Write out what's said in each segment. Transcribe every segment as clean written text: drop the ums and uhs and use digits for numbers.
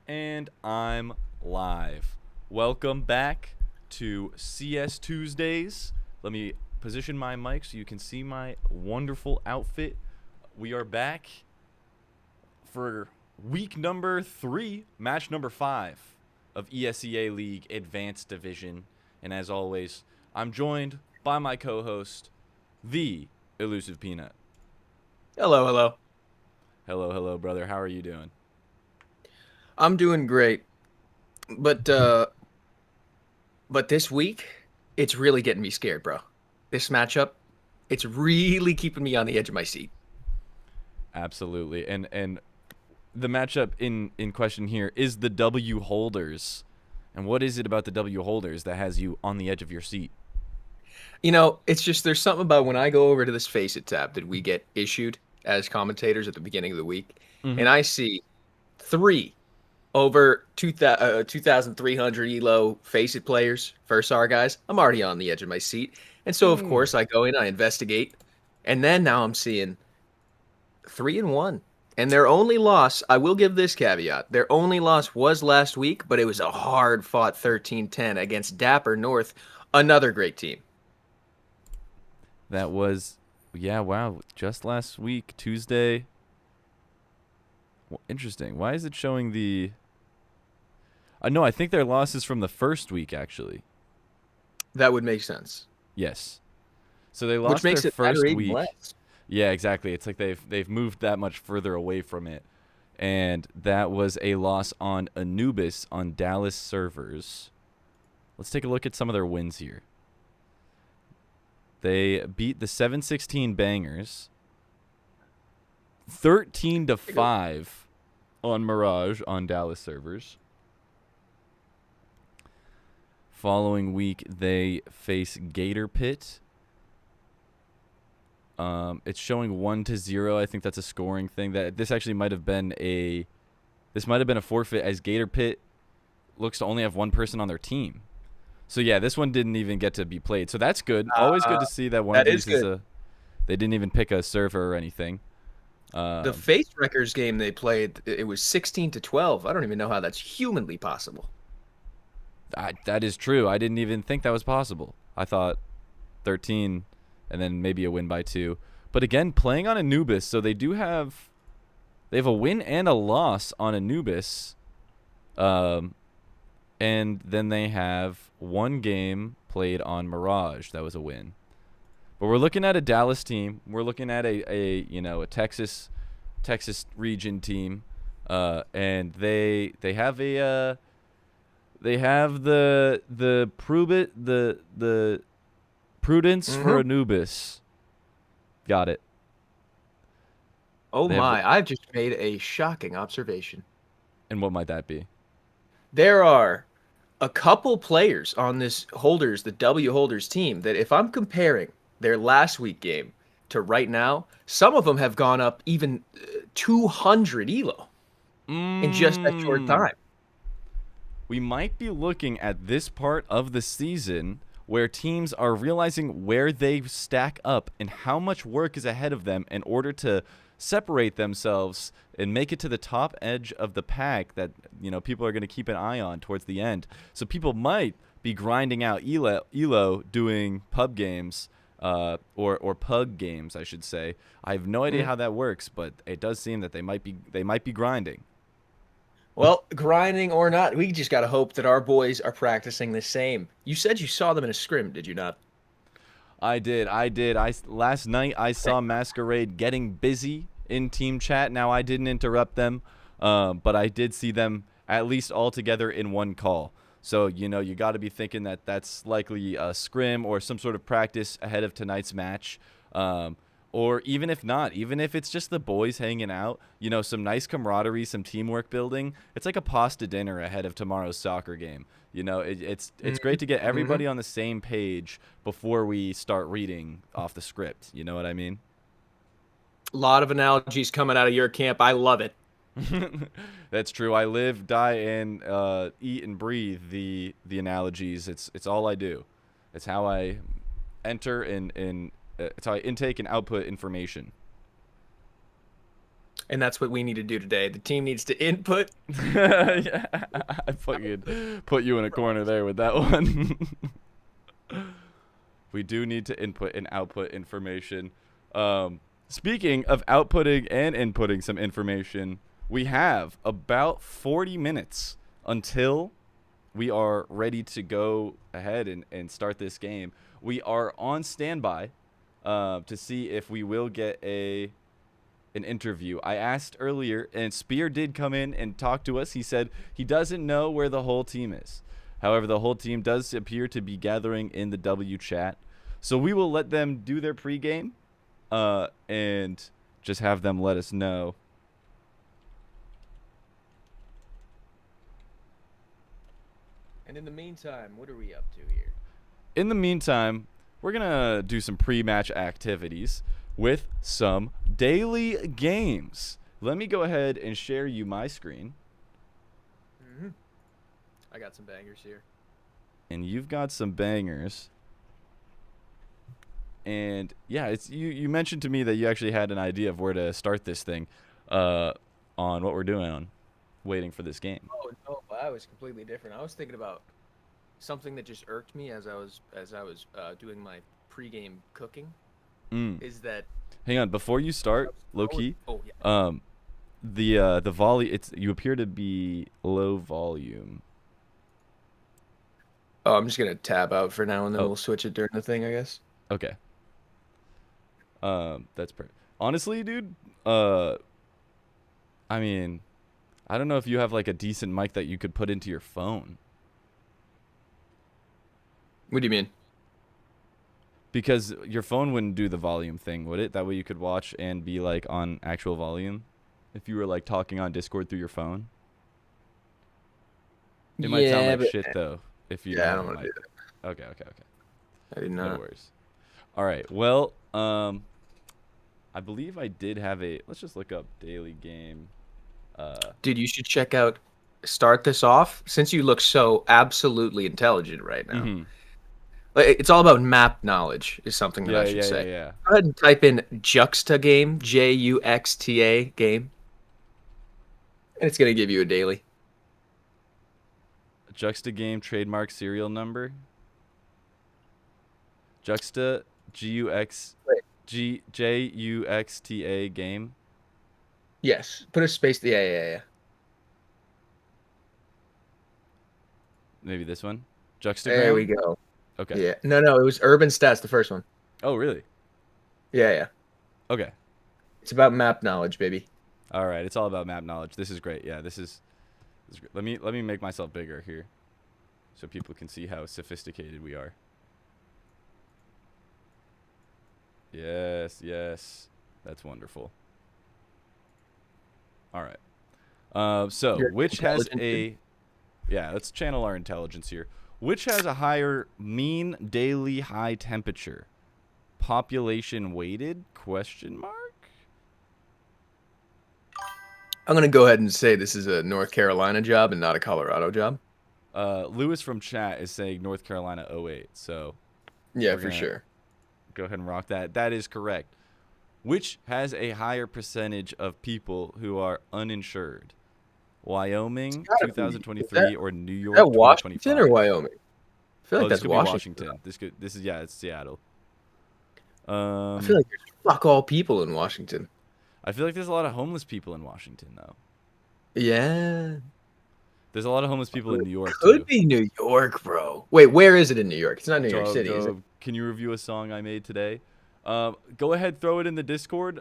And I'm live. Welcome back to CS Tuesdays. Let me position my mic so you can see my wonderful outfit. We are back for week number 3, match number 5 of ESEA League Advanced Division. And as always, I'm joined by my co-host, the Elusive Peanut. Hello, hello. Hello, brother. How are you doing? I'm doing great. But uh but this week it's really getting me scared, bro. This matchup, it's really keeping me on the edge of my seat. Absolutely. And the matchup in question here is the W holders. And what is it about the W holders that has you on the edge of your seat? It's just there's something about when I go over to this Face It tab that we get issued as commentators at the beginning of the week, Mm-hmm. and I see 3 over 2,300 elo Face It players, first R guys. I'm already on the edge of my seat. And so of Mm. course I go in, I investigate, and then now I'm seeing 3-1. And their only loss, I will give this caveat. Their only loss was last week, but it was a hard-fought 13-10 against Dapper North, another great team. That was, yeah, wow, just last week, Tuesday. Well, interesting. Why is it showing the... no, I think their loss is from the first week, actually. That would make sense. Yes. So they Which lost their makes it matter first even week. less. Yeah, exactly. It's like they've moved that much further away from it. And that was a loss on Anubis on Dallas servers. Let's take a look at some of their wins here. They beat the 716 Bangers 13-5 on Mirage on Dallas servers. Following week, they face Gator Pit. It's showing 1-0. I think that's a scoring thing. That this actually might have been a forfeit, as Gator Pit looks to only have one person on their team. So yeah, this one didn't even get to be played. So that's good. Always good to see that one of That is these is good. a. They didn't even pick a server or anything. The Um, Face Wreckers game they played, it was 16-12. I don't even know how that's humanly possible. that is true. I didn't even think that was possible. I thought 13, and then maybe a win by 2. But again, playing on Anubis, so they have a win and a loss on Anubis. And then they have one game played on Mirage. That was a win. But we're looking at a Dallas team. We're looking at a Texas region team. And they have the prudence for Hmm. Anubis. Got it. Oh They have the, my, I've just made a shocking observation. and what might that be? There are a couple players on the W Holders team that if I'm comparing their last week game to right now, some of them have gone up even 200 elo in just that short Mmm. time. We might be looking at this part of the season where teams are realizing where they stack up and how much work is ahead of them in order to separate themselves and make it to the top edge of the pack that people are going to keep an eye on towards the end. So people might be grinding out elo doing pub games, or pug games, I should say. I have no idea Mm. how that works, but it does seem that they might be grinding. Well, grinding or not, we just got to hope that our boys are practicing the same. You said you saw them in a scrim, did you not? I did. Last night I saw Masquerade getting busy in team chat. Now I didn't interrupt them, but I did see them at least all together in one call. So you got to be thinking that that's likely a scrim or some sort of practice ahead of tonight's match. Or even if not, even if it's just the boys hanging out, some nice camaraderie, some teamwork building. It's like a pasta dinner ahead of tomorrow's soccer game. It's great to get Mm-hmm. everybody on the same page before we start reading off the script. You know what I mean? A lot of analogies coming out of your camp. I love it. That's true. I live, die, and eat and breathe the analogies. It's all I do. It's how I enter and it's how I intake and output information. And that's what we need to do today. The team needs to input. Yeah, I fucking put you in a corner there with that one. We do need to input and output information. Speaking of outputting and inputting some information, we have about 40 minutes until we are ready to go ahead and start this game. We are on standby to see if we will get an interview. I asked earlier, and Spear did come in and talk to us. He said he doesn't know where the whole team is. However, the whole team does appear to be gathering in the W chat. So we will let them do their pregame and just have them let us know. And in the meantime, what are we up to here? In the meantime, we're going to do some pre-match activities with some daily games. Let me go ahead and share you my screen. Mm-hmm. I got some bangers here. And you've got some bangers. And yeah, it's you mentioned to me that you actually had an idea of where to start this thing on what we're doing on waiting for this game. Oh no, I was completely different. I was thinking about something that just irked me as I was doing my pregame cooking. Is that hang on before you start, low key? Oh yeah. The volume, you appear to be low volume. Oh, I'm just gonna tab out for now, and then we'll switch it during the thing, I guess. Okay. That's perfect. Honestly, dude, I mean, I don't know if you have like a decent mic that you could put into your phone. What do you mean? Because your phone wouldn't do the volume thing, would it? That way you could watch and be like on actual volume if you were like talking on Discord through your phone. It might sound like shit though if you I don't don't want to do that. Okay. I did not. No worries. All right. Well, I believe I did have a. Let's just look up daily game. Dude, you should check out. Start this off since you look so absolutely intelligent right now. Mm-hmm. Like, it's all about map knowledge, is something that I should say. Yeah. Go ahead and type in Juxta game, Juxta game, and it's gonna give you a daily. Juxta game trademark serial number. Juxta Juxta game. Yes, put a space. Yeah. Maybe this one. Juxtagram. There we go. Okay. Yeah. No, it was Urban Stats, the first one. Oh, really? Yeah. Okay. It's about map knowledge, baby. All right. It's all about map knowledge. This is great. Yeah, this is great. Let me make myself bigger here so people can see how sophisticated we are. Yes. That's wonderful. All right. So, which has a... Yeah, let's channel our intelligence here. Which has a higher mean daily high temperature? Population weighted? Question mark? I'm going to go ahead and say this is a North Carolina job and not a Colorado job. Lewis from chat is saying North Carolina 08, so... Yeah, for sure. Go ahead and rock that. That is correct. Which has a higher percentage of people who are uninsured? Wyoming 2023 or New York 2025? Washington or Wyoming? I feel like that's Washington. This is it's Seattle. I feel like there's fuck all people in Washington. I feel like there's a lot of homeless people in Washington though. Yeah. There's a lot of homeless people in New York too. Could be New York, bro. Wait, where is it in New York? It's not New York City, is it? Can you review a song I made today? Go ahead, throw it in the Discord.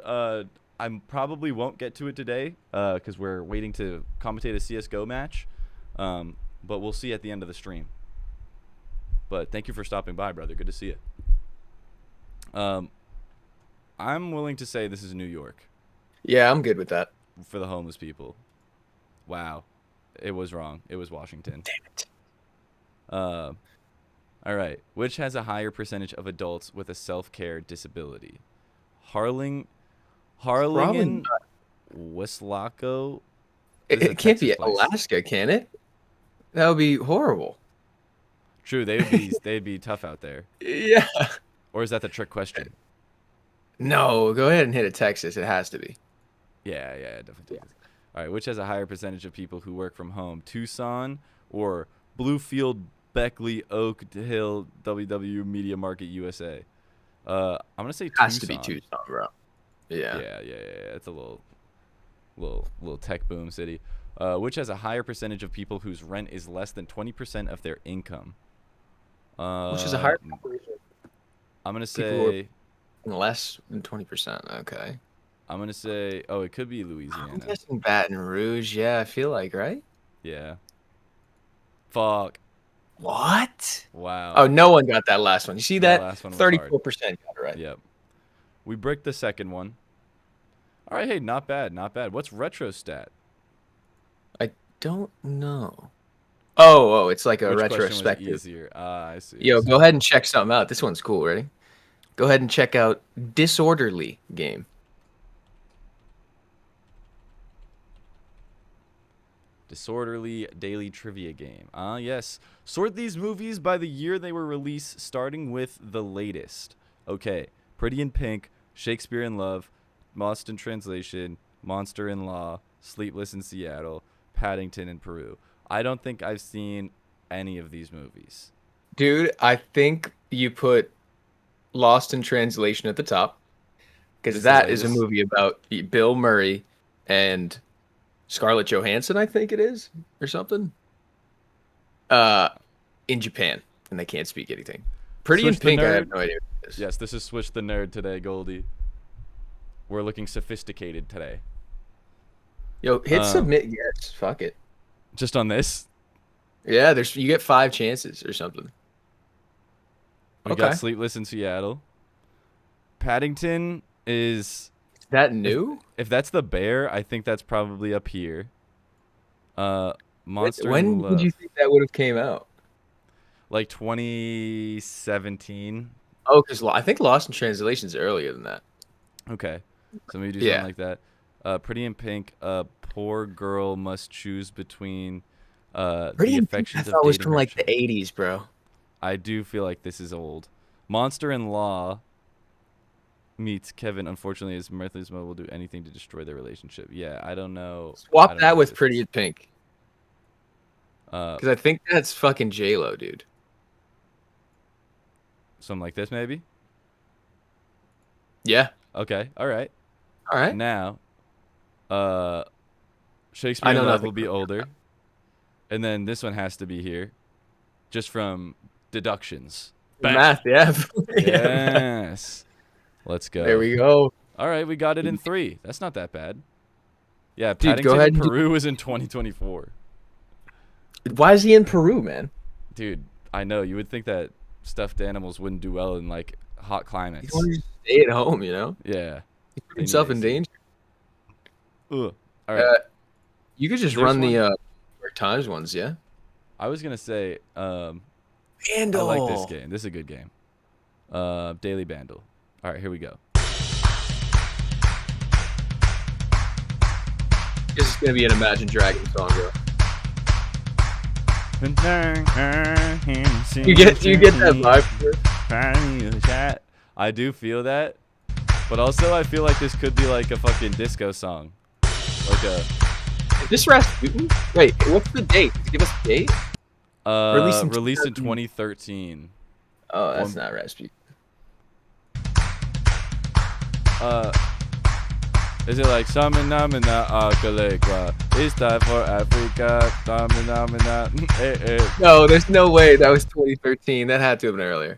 I probably won't get to it today because we're waiting to commentate a CSGO match. But we'll see at the end of the stream. But thank you for stopping by, brother. Good to see you. I'm willing to say this is New York. Yeah, I'm good with that. For the homeless people. Wow. It was wrong. It was Washington. Damn it. All right. Which has a higher percentage of adults with a self-care disability? Harlingen, Weslaco. It can't be Alaska, can it? That would be horrible. True, they'd be tough out there. Yeah. Or is that the trick question? No, go ahead and hit a Texas. It has to be. Yeah, definitely. All right, which has a higher percentage of people who work from home? Tucson or Bluefield, Beckley, Oak Hill, WW, Media Market, USA? I'm gonna say Tucson. Has to be Tucson, bro. Yeah. Yeah. It's a little tech boom city. Which has a higher percentage of people whose rent is less than 20% of their income? Which is a higher population. I'm gonna People say less than 20%. Okay. I'm gonna say. Oh, it could be I'm Louisiana. guessing Baton Rouge. Yeah, I feel like, right? Yeah. Fuck. What? Wow. Oh, no one got that last one. You see that? Last one was hard. 34% got it right. Yep. We bricked the second one. All right, hey, not bad. What's retrostat? I don't know. Oh, it's like a Which question was retrospective. easier? I see. Yo, go ahead and check something out. This one's cool. Ready? Go ahead and check out Disorderly Game. Disorderly daily trivia game. Yes. Sort these movies by the year they were released, starting with the latest. Okay. Pretty in Pink, Shakespeare in Love, Lost in Translation, Monster in Law, Sleepless in Seattle, Paddington in Peru. I don't think I've seen any of these movies. Dude, I think you put Lost in Translation at the top because that is a movie about Bill Murray and Scarlett Johansson, I think it is, or something. In Japan, and they can't speak anything. Pretty in Pink, I have no idea what it is. Yes, this is Switch the Nerd today, Goldie. We're looking sophisticated today. Yo, hit submit. Yes, fuck it. Just on this? Yeah, you get 5 chances or something. We got Sleepless in Seattle. Paddington is that new? If that's the bear, I think that's probably up here. Monster. When did you think that would have came out? Like 2017. Oh, because I think Lost in Translation is earlier than that. Okay, so maybe do something like that. Pretty in Pink. Poor girl must choose between the affections of dating. I thought it was from like the 80s, bro. I do feel like this is old. Monster in Law meets Kevin. Unfortunately, his mirthless mother will do anything to destroy their relationship. Yeah, I don't know. Swap that with Pretty in Pink. Because I think that's fucking J-Lo, dude. Something like this, maybe? Yeah. Okay. All right. Now, Shakespeare in Love will be older. And then this one has to be here. Just from deductions. Math, yeah. Yes. Let's go. There we go. All right, we got it in 3. That's not that bad. Yeah, dude, Paddington go ahead in Peru is in 2024. Why is he in Peru, man? Dude, I know. You would think that stuffed animals wouldn't do well in, like, hot climates. He wanted to stay at home, you know? Yeah. He put himself in danger. Ugh. All right. You could just run the New York Times ones, yeah? I was going to say, Bandle. I like this game. This is a good game. Daily Bandle. All right, here we go. This is going to be an Imagine Dragons song, bro. You get that vibe? I do feel that, but also I feel like this could be like a fucking disco song. Like a... Is this Rasputin? Wait, what's the date? Give us a date? Released in 2013. Oh, that's not Rasputin. Is it like Samina Akalegwa? It's time for Africa. Samina. No, there's no way that was 2013. That had to have been earlier.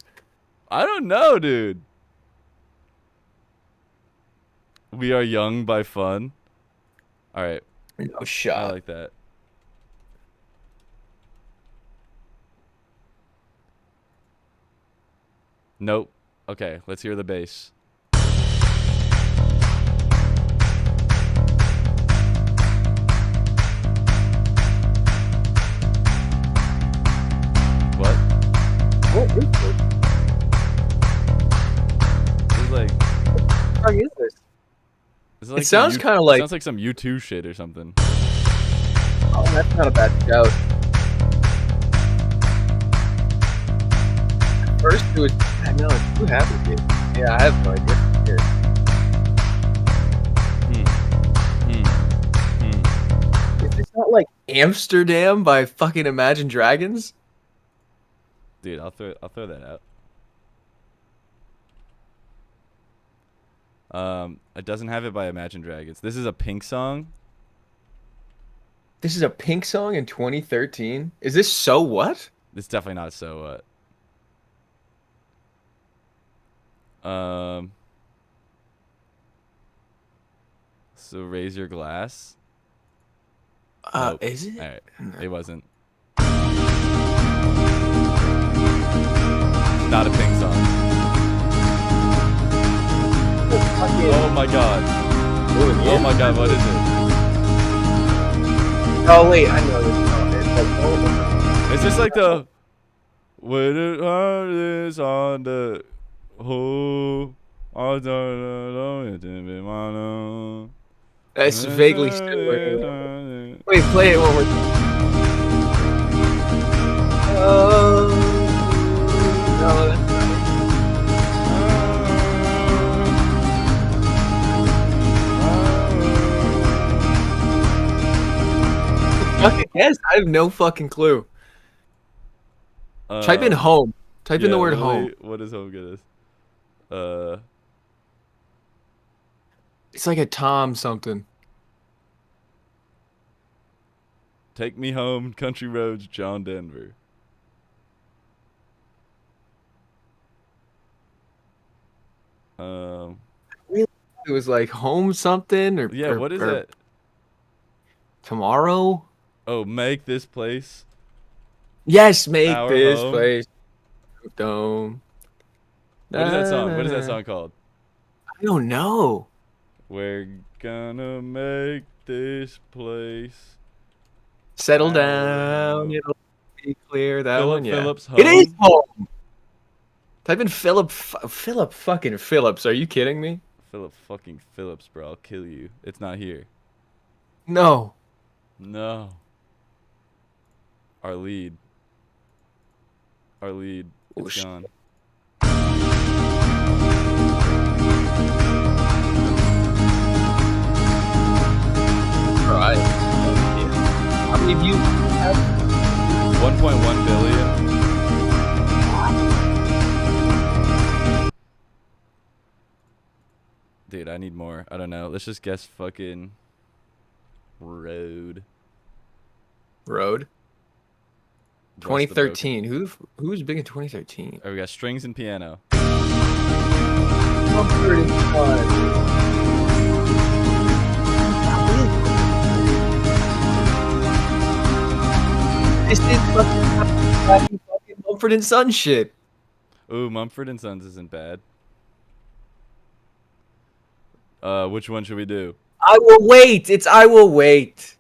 I don't know, dude. We Are Young by Fun. All right. No shot. I like that. Nope. Okay, let's hear the bass. What? What is this? It's like... What the fuck is this? Like it sounds kind of like... It sounds like some U2 shit or something. Oh, that's not a bad shout. First, it was... I know, it's too happy, dude. Yeah, I have no idea. not like Amsterdam by fucking Imagine Dragons. Dude, I'll throw that out. It doesn't have it by Imagine Dragons. This is a Pink song. This is a Pink song in 2013. Is this So What? It's definitely not So What. So Raise Your Glass. Nope. Is it? All right, it wasn't. Not a Pink song. Oh my god. Oh my god, what is it? Oh wait, I know this song. It's like, oh. Is this like the when it heart is on the whole That's vaguely similar. Wait, play it one more time. Oh no, that's not it. Fucking guess. I have no fucking clue. Type in home. Type in the word home. What is home good as? It's like a Tom something. Take Me Home, Country Roads, John Denver. It was like home something or Yeah, what is that? Tomorrow? Oh, Make This Place. Yes, make Our this home. place. Dome. What is that song? What is that song called? I don't know. We're gonna make this place. Settle Our down. home. It'll be clear. That Philip one, yeah. Phillips It is Home. home. Type in Philip fucking Phillips. Are you kidding me? Philip fucking Phillips, bro. I'll kill you. It's not here. No. No. Our lead. Oh, It's shit. gone. Right. How many views? 1.1 billion. Dude, I need more. I don't know. Let's just guess fucking Road. Road. Russ the Broken. 2013. Who was big in 2013? Oh, we got strings and piano. This is fucking Mumford and Son shit. Ooh, Mumford and Sons isn't bad. Which one should we do? I will wait. It's I will wait.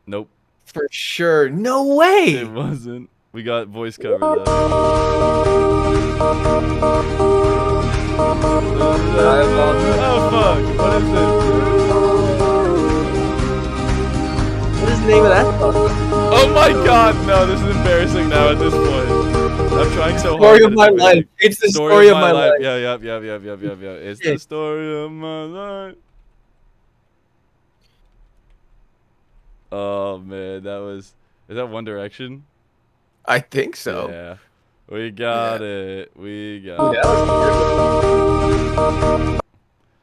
Nope. For sure. No way. It wasn't. We got voice cover though. Oh fuck! What is it? What is the name of that song? Oh my god! No, this is embarrassing now at this point. I'm trying so hard. Story of my life. It's the story of my life. Yeah, yep. It's the story of my life. Oh man, that was. Is that One Direction? I think so. Yeah. We got it. We got Yeah, it. that was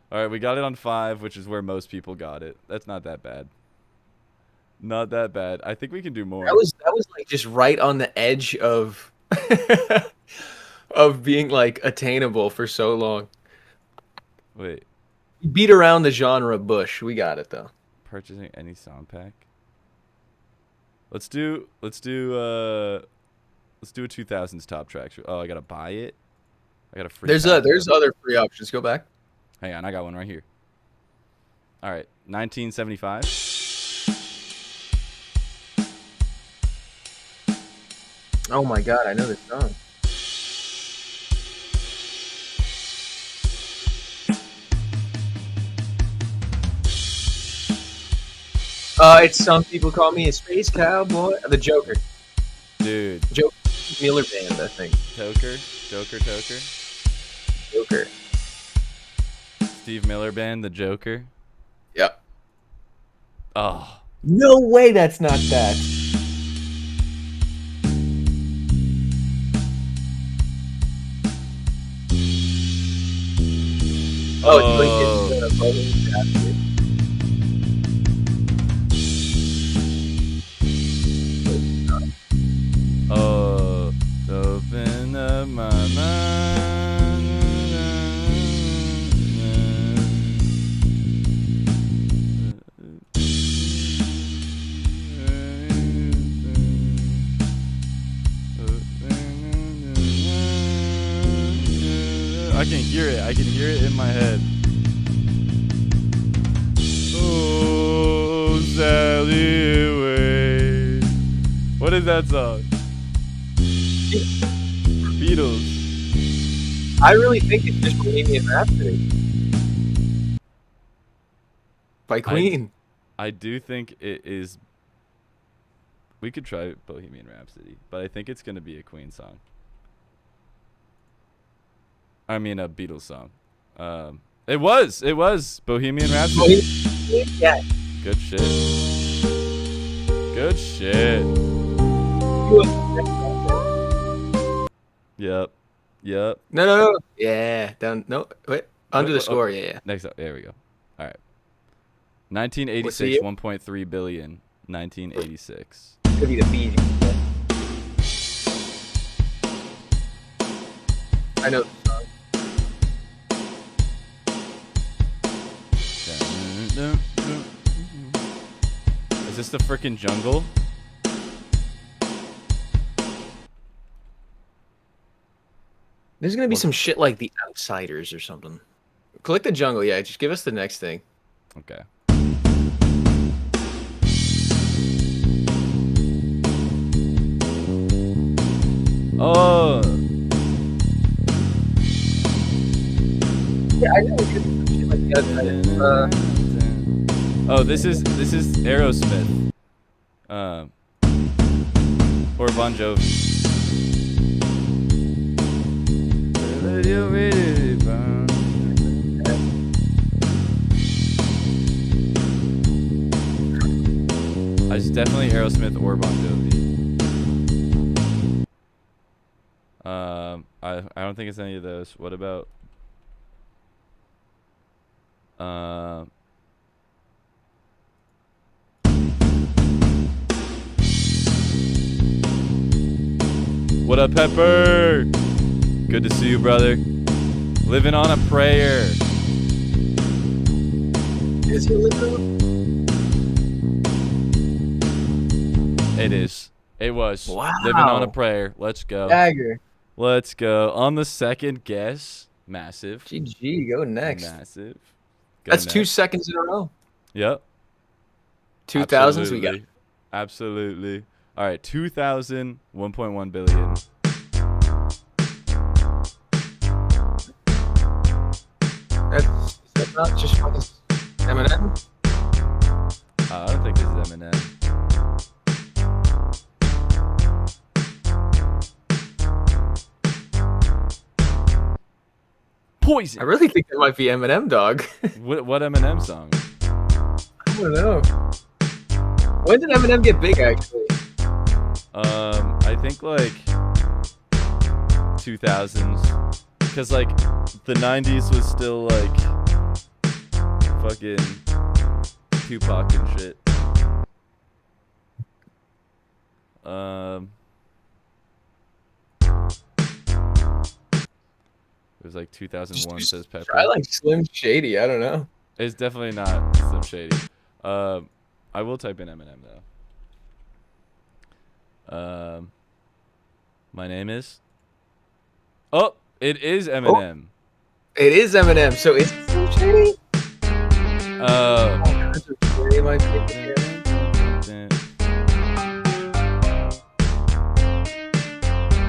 Alright, we got it on 5, which is where most people got it. That's not that bad. Not that bad. I think we can do more. that was like just right on the edge of of being like attainable for so long. Wait. We beat around the genre bush. We got it though. Purchasing any sound pack? Let's do a 2000s top track. Oh, I gotta buy it. I got a free. There's other free options. Go back. Hang on, I got one right here. All right, 1975. Oh my god, I know this song. It's Some People Call Me a Space Cowboy. The Joker. Dude. Joker Miller Band, I think. Joker. Joker. Steve Miller Band, the Joker. Yep. Oh, No way that's not that. Oh, it's like Oh. it's Bohemian Rhapsody. Oh. Open up my mind. I can hear it. I can hear it in my head. Oh, Sally away. What is that song? Beatles. I really think it's just Bohemian Rhapsody by Queen. I do think it is. We could try Bohemian Rhapsody, but I think it's going to be a Queen song. I mean, a Beatles song. It was Bohemian Rhapsody. Yeah. Good shit. Good shit. Yep. Yep. No. Yeah. Down. No. Wait. Under the score. Yeah. Next up. There we go. All right. What's the 1986, year? 1.3 billion. 1986. Could be the Bee Gees. I know the song. Is this the frickin' jungle? There's gonna be some shit like The Outsiders or something. Click the jungle. Yeah. Just give us the next thing. Okay. Oh. Yeah, I know. It could be some shit like The Outsiders. Oh, this is Aerosmith. Or Bon Jovi. It's definitely Aerosmith or Bon Jovi. I don't think it's any of those. What about what up, Pepper? Good to see you, brother. Living on a prayer. Is he living? It is. It was. Wow. Living on a prayer. Let's go. Dagger. Let's go. On the second guess. Massive. GG. Go next. Massive. Go That's next. 2 seconds in a row. Yep. 2000s we got. Absolutely. All right. 2000, 1.1 billion. Is that not just fucking Eminem? I don't think this is Eminem. Poison. I really think that might be Eminem, dog. What Eminem song? I don't know. When did Eminem get big, actually? I think like 2000s, because like the 90s was still like fucking Tupac and shit. It was like 2001, says Pepper. Try like Slim Shady. I don't know. It's definitely not Slim Shady. I will type in Eminem though. My name is. Oh, it is Eminem. It is Eminem. So is it Slim Shady? It might be Eminem.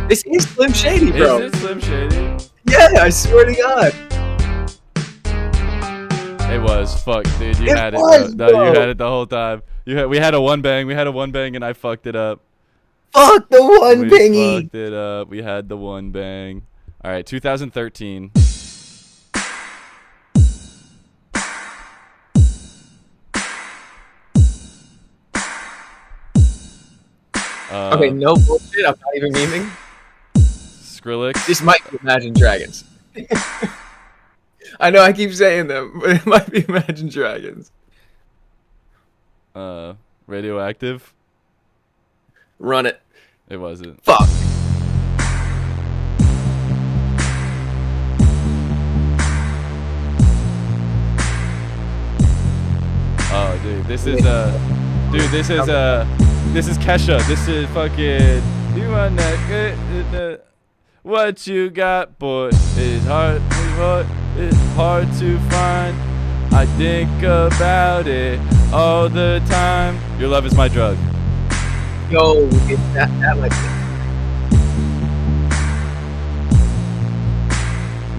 This is Slim Shady, bro. Is it Slim Shady? Yeah, I swear to God. It was. Fuck, dude. You It had was, it. No, bro. you had it the whole time. We had a one bang. We had a one bang, and I fucked it up. Fuck the one We bingy. fucked it up. We had the one bang. All right, 2013. Okay, no bullshit. I'm not even memeing. Skrillex. This might be Imagine Dragons. I know I keep saying them, but it might be Imagine Dragons. Radioactive. Run it. It wasn't. Fuck. Oh, dude, this is Kesha. This is fucking. You want that? What you got, boy? It's hard to find. I think about it all the time. Your love is my drug. Yo, that might be.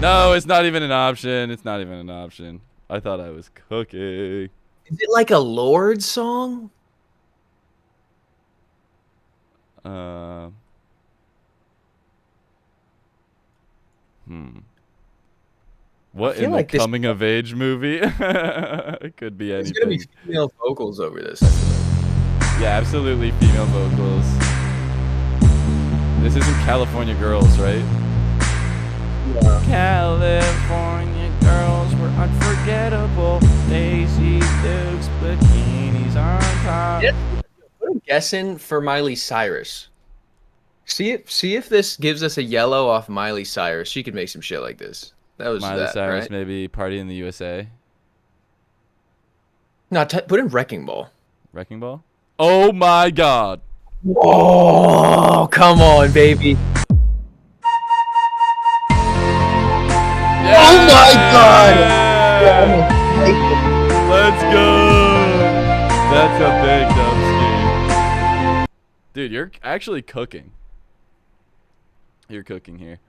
No, it's not even an option. It's not even an option. I thought I was cooking. Is it like a Lorde song? What in like the coming of age movie? It could be anything. There's gonna be female vocals over this. Yeah, absolutely female vocals. This isn't California Girls, right? Yeah. California girls were unforgettable. Daisy Dukes, bikinis on top. Yeah. I'm guessing for Miley Cyrus. See if this gives us a yellow off Miley Cyrus. She could make some shit like this. That was Miley Cyrus, right? maybe Party in the USA. No, put in Wrecking Ball. Wrecking Ball? Oh my god. Oh, come on, baby. Yeah! Oh my god. Let's go. That's a big dubski. Dude, you're actually cooking. You're cooking here.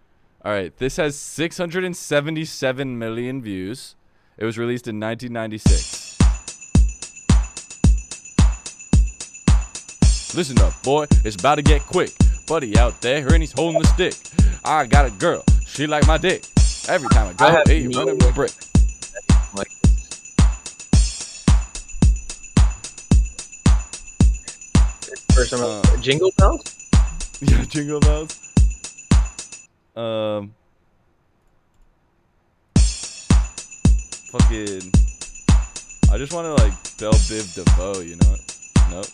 All right, this has 677 million views. It was released in 1996. Listen up, boy, it's about to get quick. Buddy out there, and he's holding the stick. I got a girl, she like my dick. Every time I go, hey, running the brick. First time, Jingle Bells? Yeah, Jingle Bells. Fucking. I just want to like Belle Biv DeVoe, you know? Nope.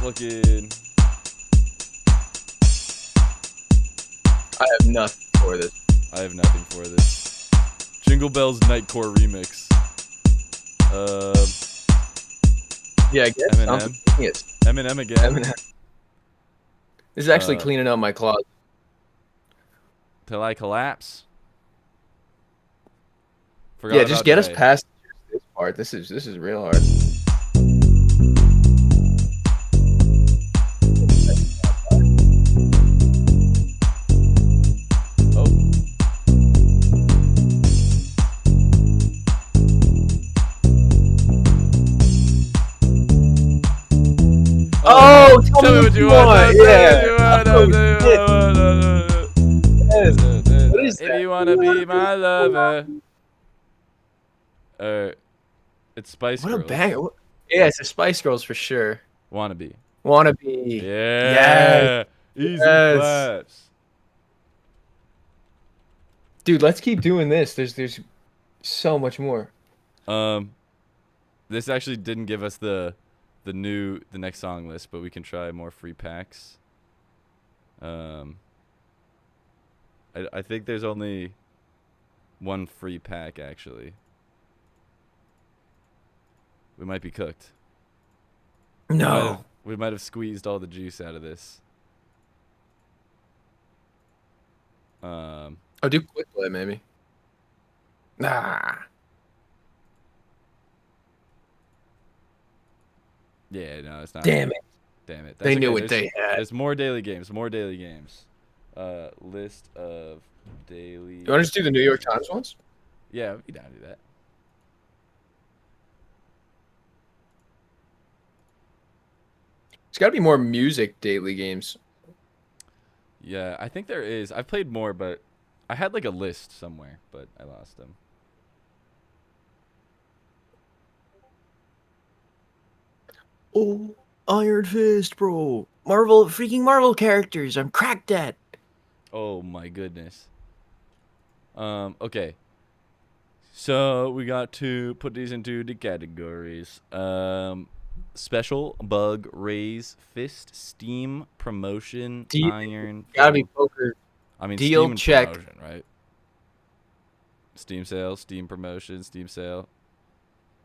Fucking. I have nothing for this. I have nothing for this. Jingle Bells Nightcore remix. Yeah, I guess. Eminem. Eminem again. Eminem. This is actually cleaning up my closet. Till I collapse. Yeah, just get us past this part. This is real hard. Oh, tell me what you want. Yeah. What is that? If you wanna be my lover. It's Spice Girls. What a banger. Yeah, it's the Spice Girls for sure. Wannabe. Wannabe. Yeah. Easy claps. Dude, let's keep doing this. There's so much more. This actually didn't give us the next song list, but we can try more free packs. I think there's only one free pack actually. We might be cooked. No. We might have squeezed all the juice out of this. I'll do quick play maybe. Nah. Yeah, no, it's not. Damn it. Damn it. They knew what they had. There's more daily games. List of daily. You want to just do the New York Times ones? Yeah, we down to do that. There's got to be more music daily games. Yeah, I think there is. I've played more, but I had like a list somewhere, but I lost them. Oh, Iron Fist, bro. Freaking Marvel characters. I'm cracked at. Oh my goodness. Okay. So we got to put these into the categories. Special, bug, raise, fist, steam, promotion, Deal, iron. gotta be poker. I mean, Deal steam and check. promotion, right? Steam sale, steam promotion, steam sale.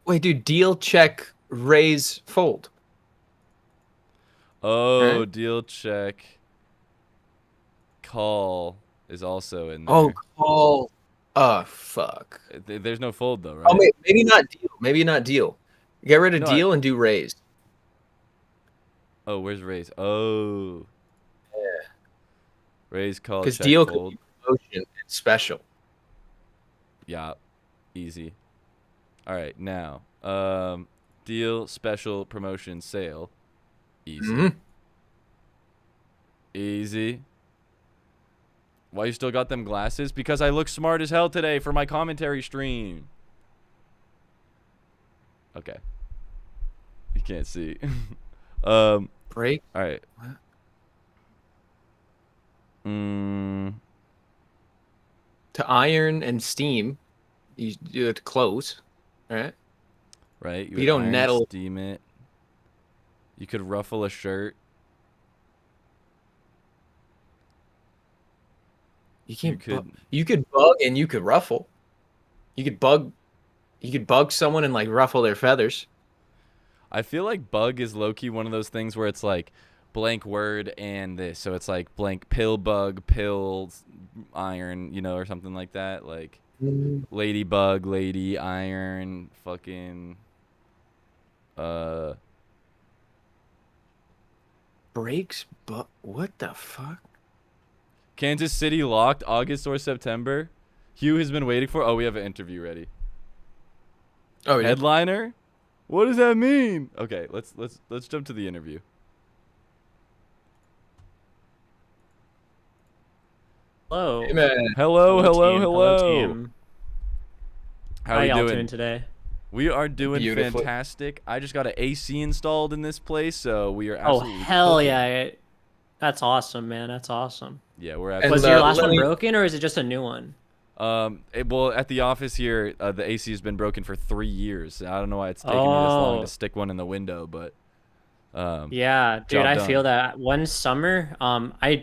Wait, dude. Deal check. Raise fold. Oh, Right? deal check. Call is also in Oh, there. call. Fuck. There's no fold though, Oh, right? maybe not deal. Maybe not deal. Get rid of No. deal and do raise. Oh, where's raise? Oh, Yeah. raise, call, Because check, deal could fold. be promotion and special. Yeah, easy. All right, now, deal, special, promotion, sale. Easy. Mhm. Easy. Why you still got them glasses? Because I look smart as hell today for my commentary stream. Okay. You can't see. Break. All right. What? To iron and steam, you do it close, right? Right. You would don't iron, nettle. steam it. You could ruffle a shirt. You can't. could- You could bug and you could ruffle. You could bug. You could bug someone and like ruffle their feathers. I feel like bug is low-key one of those things where it's like blank word and this. So it's like blank pill bug, pills, iron, or something like that. Like ladybug, lady, iron, fucking Breaks, but what the fuck? Kansas City locked August or September. Hugh has been waiting for. Oh, we have an interview ready. Oh, yeah. Headliner? What does that mean? Okay, let's jump to the interview. Hello. Hey, man. Hello. Team. How you y'all doing? today? We are doing Beautiful. fantastic. I just got an AC installed in this place, so we are Oh absolutely hell cooking. yeah! That's awesome, man. That's awesome. Yeah, we're And, absolutely. Was your last let one me- broken or is it just a new one? Well, at the office here, the AC has been broken for 3 years. I don't know why it's taking me this long Oh. to stick one in the window, but Yeah, dude, job I done. feel that. One summer, I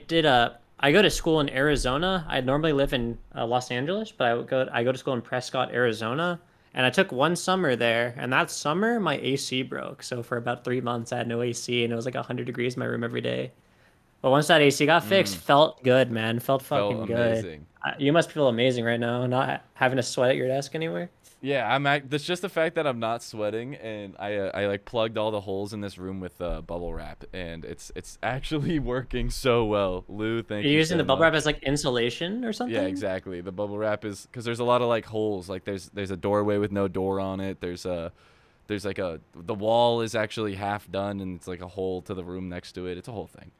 go to school in Arizona. I normally live in Los Angeles, but I go to school in Prescott, Arizona, and I took one summer there. And that summer, my AC broke. So for about 3 months, I had no AC, and it was like 100 degrees in my room every day. But once that AC got fixed, felt good, man. Felt Felt fucking good. amazing. You must feel amazing right now, not having to sweat at your desk anywhere. Yeah, that's just the fact that I'm not sweating, and I like plugged all the holes in this room with bubble wrap, and it's actually working so well. Lou, thank Are you. you using so the bubble much. wrap as like insulation or something? Yeah, exactly. The bubble wrap is because there's a lot of like holes. Like there's a doorway with no door on it. There's like the wall is actually half done, and it's like a hole to the room next to it. It's a whole thing.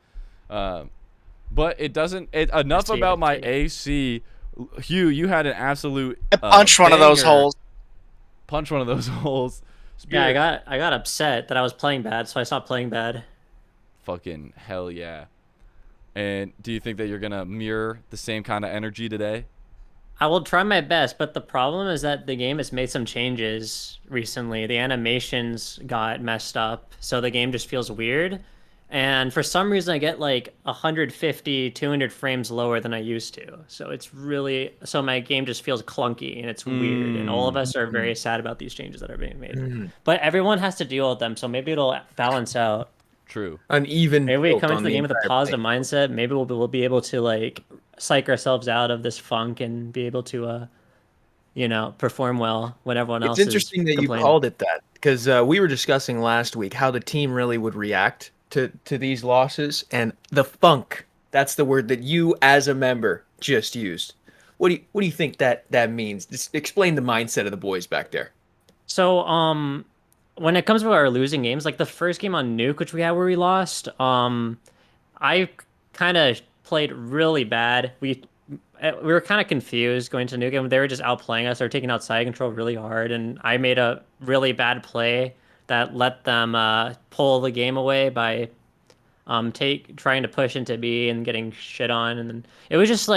But it doesn't. Enough I see, about I my see. AC. Hugh, you had an absolute Punch one of those banger. holes. Punch one of those holes. Yeah, Spirit. I got upset that I was playing bad, so I stopped playing bad. Fucking hell yeah. And do you think that you're gonna mirror the same kind of energy today? I will try my best, but the problem is that the game has made some changes recently. The animations got messed up, so the game just feels weird. And for some reason, I get like 150, 200 frames lower than I used to. So my game just feels clunky and it's weird. And all of us are very sad about these changes that are being made. But everyone has to deal with them, so maybe it'll balance out. True. Uneven. Maybe we tilt come on into the game with a entire positive plane. mindset. Maybe we'll be able to like psych ourselves out of this funk and be able to perform well when everyone else It's is interesting that you complaining. called it that because we were discussing last week how the team really would react to these losses, and the funk. That's the word that you, as a member, just used. What do you think that means? Just explain the mindset of the boys back there. So, when it comes to our losing games, like the first game on Nuke, which we had where we lost, I kind of played really bad. We were kind of confused going to Nuke, and they were just outplaying us. They were taking out side control really hard, and I made a really bad play that let them pull the game away by trying to push into B and getting shit on, and then it was just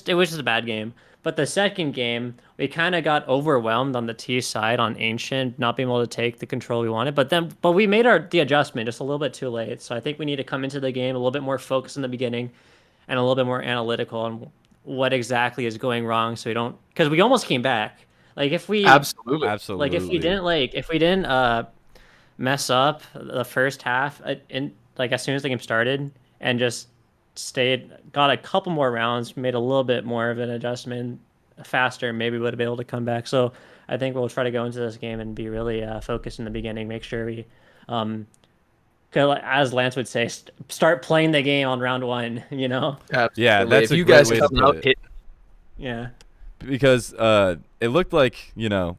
a bad game. But the second game, we kind of got overwhelmed on the T side on Ancient not being able to take the control we wanted. But we made the adjustment just a little bit too late. So I think we need to come into the game a little bit more focused in the beginning, and a little bit more analytical on what exactly is going wrong, so we don't, because we almost came back. Like if we Absolutely. Absolutely. if we didn't mess up the first half in like as soon as the game started and just got a couple more rounds, made a little bit more of an adjustment faster, maybe would have been able to come back. So I think we'll try to go into this game and be really focused in the beginning, make sure we 'cause as Lance would say, start playing the game on round one, you know? Absolutely. Yeah, that's if a you great guys way to come put out it. hit, Yeah. Because it looked like, you know,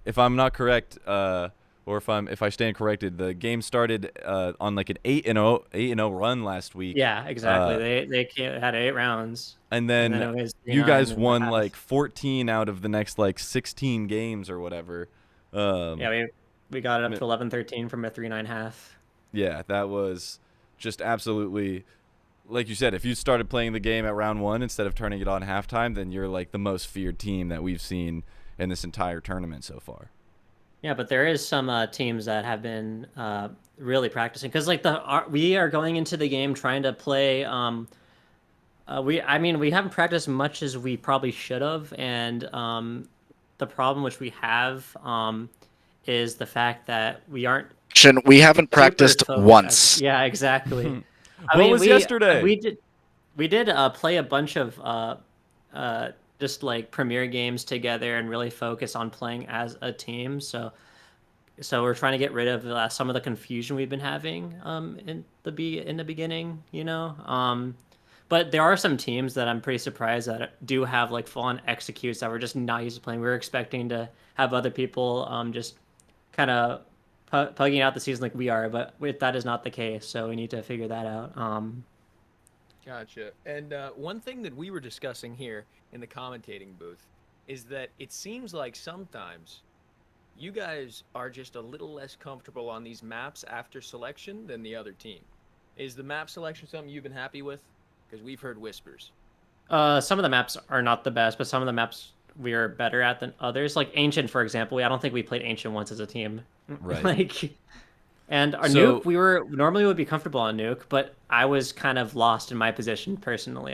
if I'm not correct, or if I stand corrected, the game started on like an 8-0 run last week. Yeah, exactly. They had 8 rounds. And And then then it was you 3-9 guys in the won half. like 14 out of the next like 16 games or whatever. Yeah, we got it up Mi- to 11-13 from a 3-9 half. Yeah, that was just absolutely, like you said, if you started playing the game at round one instead of turning it on halftime, then you're like the most feared team that we've seen in this entire tournament so far. Yeah, but there is some teams that have been really practicing because like we are going into the game trying to play. We haven't practiced much as we probably should have, and the problem which we have is the fact that we aren't We haven't super practiced focused. once. Yeah, exactly. What was yesterday? We did play a bunch of just like premier games together and really focus on playing as a team. So we're trying to get rid of some of the confusion we've been having in the beginning, you know. But there are some teams that I'm pretty surprised that do have like full-on executes that we're just not used to playing. We were expecting to have other people just kind of pugging out the season like we are, but that is not the case. So we need to figure that out. Gotcha. And one thing that we were discussing here in the commentating booth is that it seems like sometimes you guys are just a little less comfortable on these maps after selection than the other team. Is the map selection something you've been happy with? Because we've heard whispers. Some of the maps are not the best, but some of the maps we are better at than others. Like Ancient, for example, I don't think we played Ancient once as a team. Right. Like, and our So- Nuke, normally would be comfortable on Nuke, but I was kind of lost in my position personally.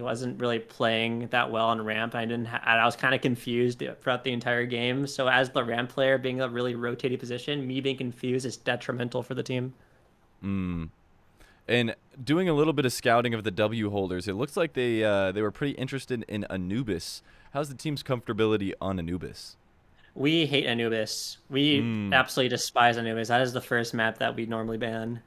Wasn't really playing that well on ramp. I was kind of confused throughout the entire game. So as the ramp player, being a really rotating position, me being confused is detrimental for the team. And doing a little bit of scouting of the W holders, it looks like they were pretty interested in Anubis. How's the team's comfortability on Anubis? We hate Anubis. We absolutely despise Anubis. That is the first map that we normally ban.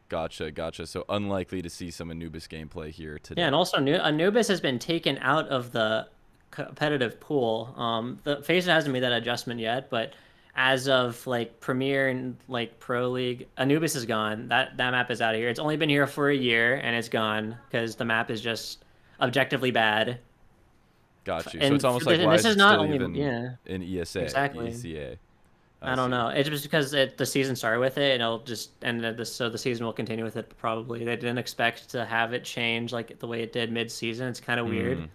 Gotcha. So unlikely to see some Anubis gameplay here today. Yeah, and also Anubis has been taken out of the competitive pool. The FaZe hasn't made that adjustment yet, but as of like Premier and like Pro League, Anubis is gone. That map is out of here. It's only been here for a year and it's gone because the map is just objectively bad. Got you. So And it's almost this like why is is it not still only- even yeah. in ESA? Exactly. ECA. I don't see. know. It's just because the season started with it, and it'll just so the season will continue with it probably. They didn't expect to have it change like the way it did mid-season. It's kind of weird.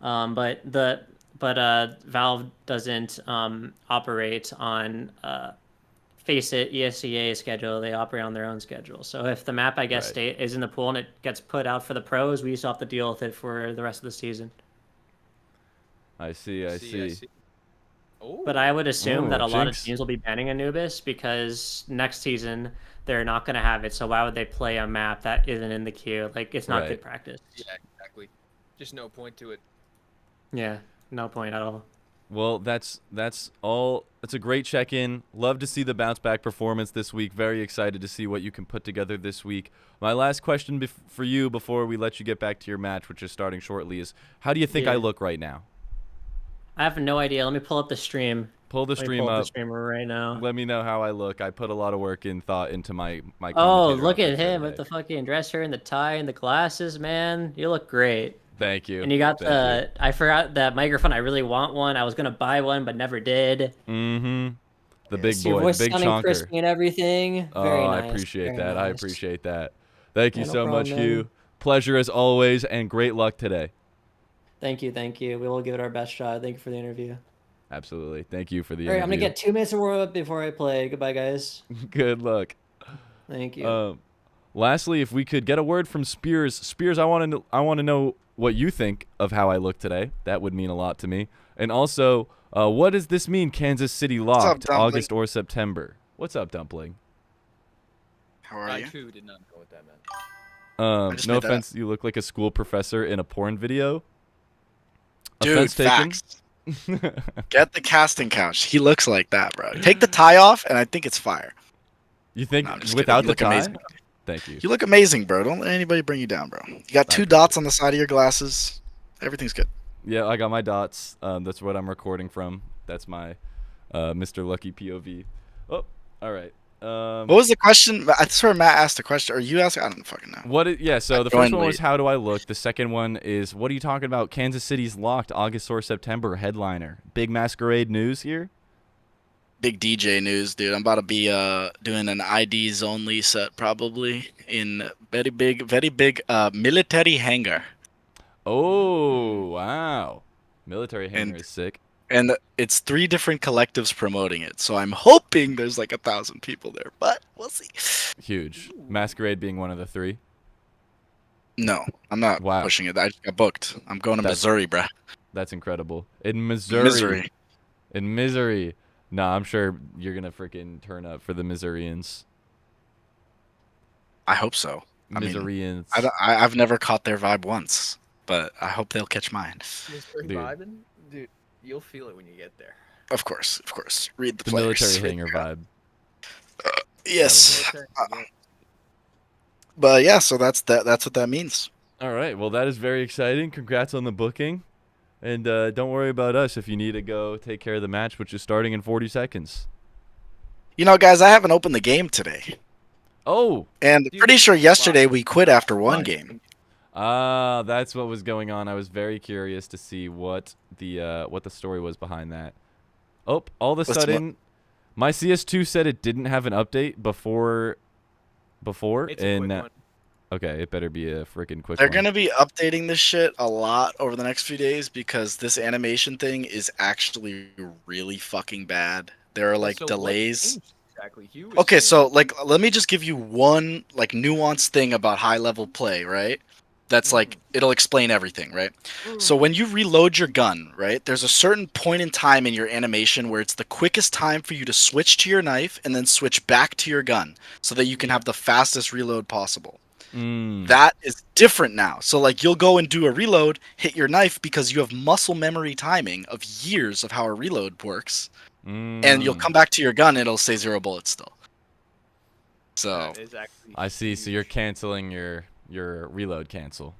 But Valve doesn't operate on Face It ESEA schedule. They operate on their own schedule. So if the map I guess is in the pool and it gets put out for the pros, we still have to deal with it for the rest of the season. I see. Oh, But I would assume Ooh, that a lot of jinx. teams will be banning Anubis because next season they're not going to have it. So why would they play a map that isn't in the queue? Like, it's not Right. good practice. yeah, exactly. Just no point to it. Yeah, no point at all. Well, that's all. It's a great check-in. Love to see the bounce back performance this week. Very excited to see what you can put together this week. My last question for you before we let you get back to your match, which is starting shortly, is how do you think I Yeah. look right now? I have no idea. Let me pull up the stream. Pull the Let me stream pull up up. the streamer right now. Let me know how I look. I put a lot of work and thought into my Oh, commentator look at outfit for him the with the day. fucking dresser and the tie and the glasses, man. You look great. Thank you. And you got Thank I forgot that microphone. I really want one. I was going to buy one, but never did. you. the big Your boy, voice the big sounding chonker. crispy and everything. Very Oh, I nice. appreciate Very that. I nice. appreciate that. Thank you Yeah, no so much, problem, man. Hugh. Pleasure as always, and great luck today. Thank you, thank you. We will give it our best shot. Thank you for the interview. Absolutely. Thank you for the All right, I'm gonna interview. get 2 minutes of warm up before I play. Goodbye, guys. Good luck. Thank you. Lastly, if we could get a word from Spears. Spears, I want to know what you think of how I look today. That would mean a lot to me. And also, what does this mean? Kansas City locked Dumpling? August or September? What's up, Dumpling? How are I you? too did not know what that meant. just No made that up. offense, you look like a school professor in a porn video. Dude, Offense taken. facts. Get the casting couch. He looks like that, bro. Take the tie off, and I think it's fire. You think No, I'm just without kidding. You the look tie? amazing. Thank you. You look amazing, bro. Don't let anybody bring you down, bro. You got I 2 dots on the side of your glasses. Everything's good. Yeah, I got my dots. That's what I'm recording from. That's my Mr. Lucky POV. Oh, all right. What was the question? I swear Matt asked a question, or you asked. I don't fucking know. Yeah, so I the first joined one was late. how do I look? The second one is what are you talking about? Kansas City's locked August or September headliner. Big Masquerade news here. Big DJ news, dude. I'm about to be doing an IDs only set probably in very big military hangar. Oh, wow. Military hangar And- is sick. And it's 3 different collectives promoting it, so I'm hoping there's like 1,000 people there, but we'll see. Huge. Masquerade being one of the 3. No, I'm not Wow. pushing it. I just got booked. I'm going to That's- Missouri, bruh. That's incredible. In Missouri. Missouri. In Missouri. Nah, I'm sure you're going to freaking turn up for the Missourians. I hope so. I mean, Missourians. I've never caught their vibe once, but I hope they'll catch mine. Mr. Dude. Vibin? Dude, you'll feel it when you get there. Of course. Read the The players. military hangar vibe. Yes. Military, yeah. But yeah, so that's what that means. All right. Well, that is very exciting. Congrats on the booking. And don't worry about us if you need to go take care of the match, which is starting in 40 seconds. You know, guys, I haven't opened the game today. Oh, And Dude, pretty sure yesterday wow. we quit after one Fun. game. that's what was going on. I was very curious to see what the story was behind that. Oh, all of a What's sudden, my CS2 said it didn't have an update before, It's a quick and one. okay, it better be a freaking quick They're one. going to be updating this shit a lot over the next few days because this animation thing is actually really fucking bad. There are like So what delays. changed exactly? Hugh was Okay, saying- so like let me just give you one like nuanced thing about high level play, right? That's like it'll explain everything, right? So when you reload your gun, right? There's a certain point in time in your animation where it's the quickest time for you to switch to your knife and then switch back to your gun so that you can have the fastest reload possible. That is different now. So like you'll go and do a reload, hit your knife because you have muscle memory timing of years of how a reload works. And you'll come back to your gun and it'll say 0 bullets still. So That is actually I see. So huge. you're canceling your reload cancel.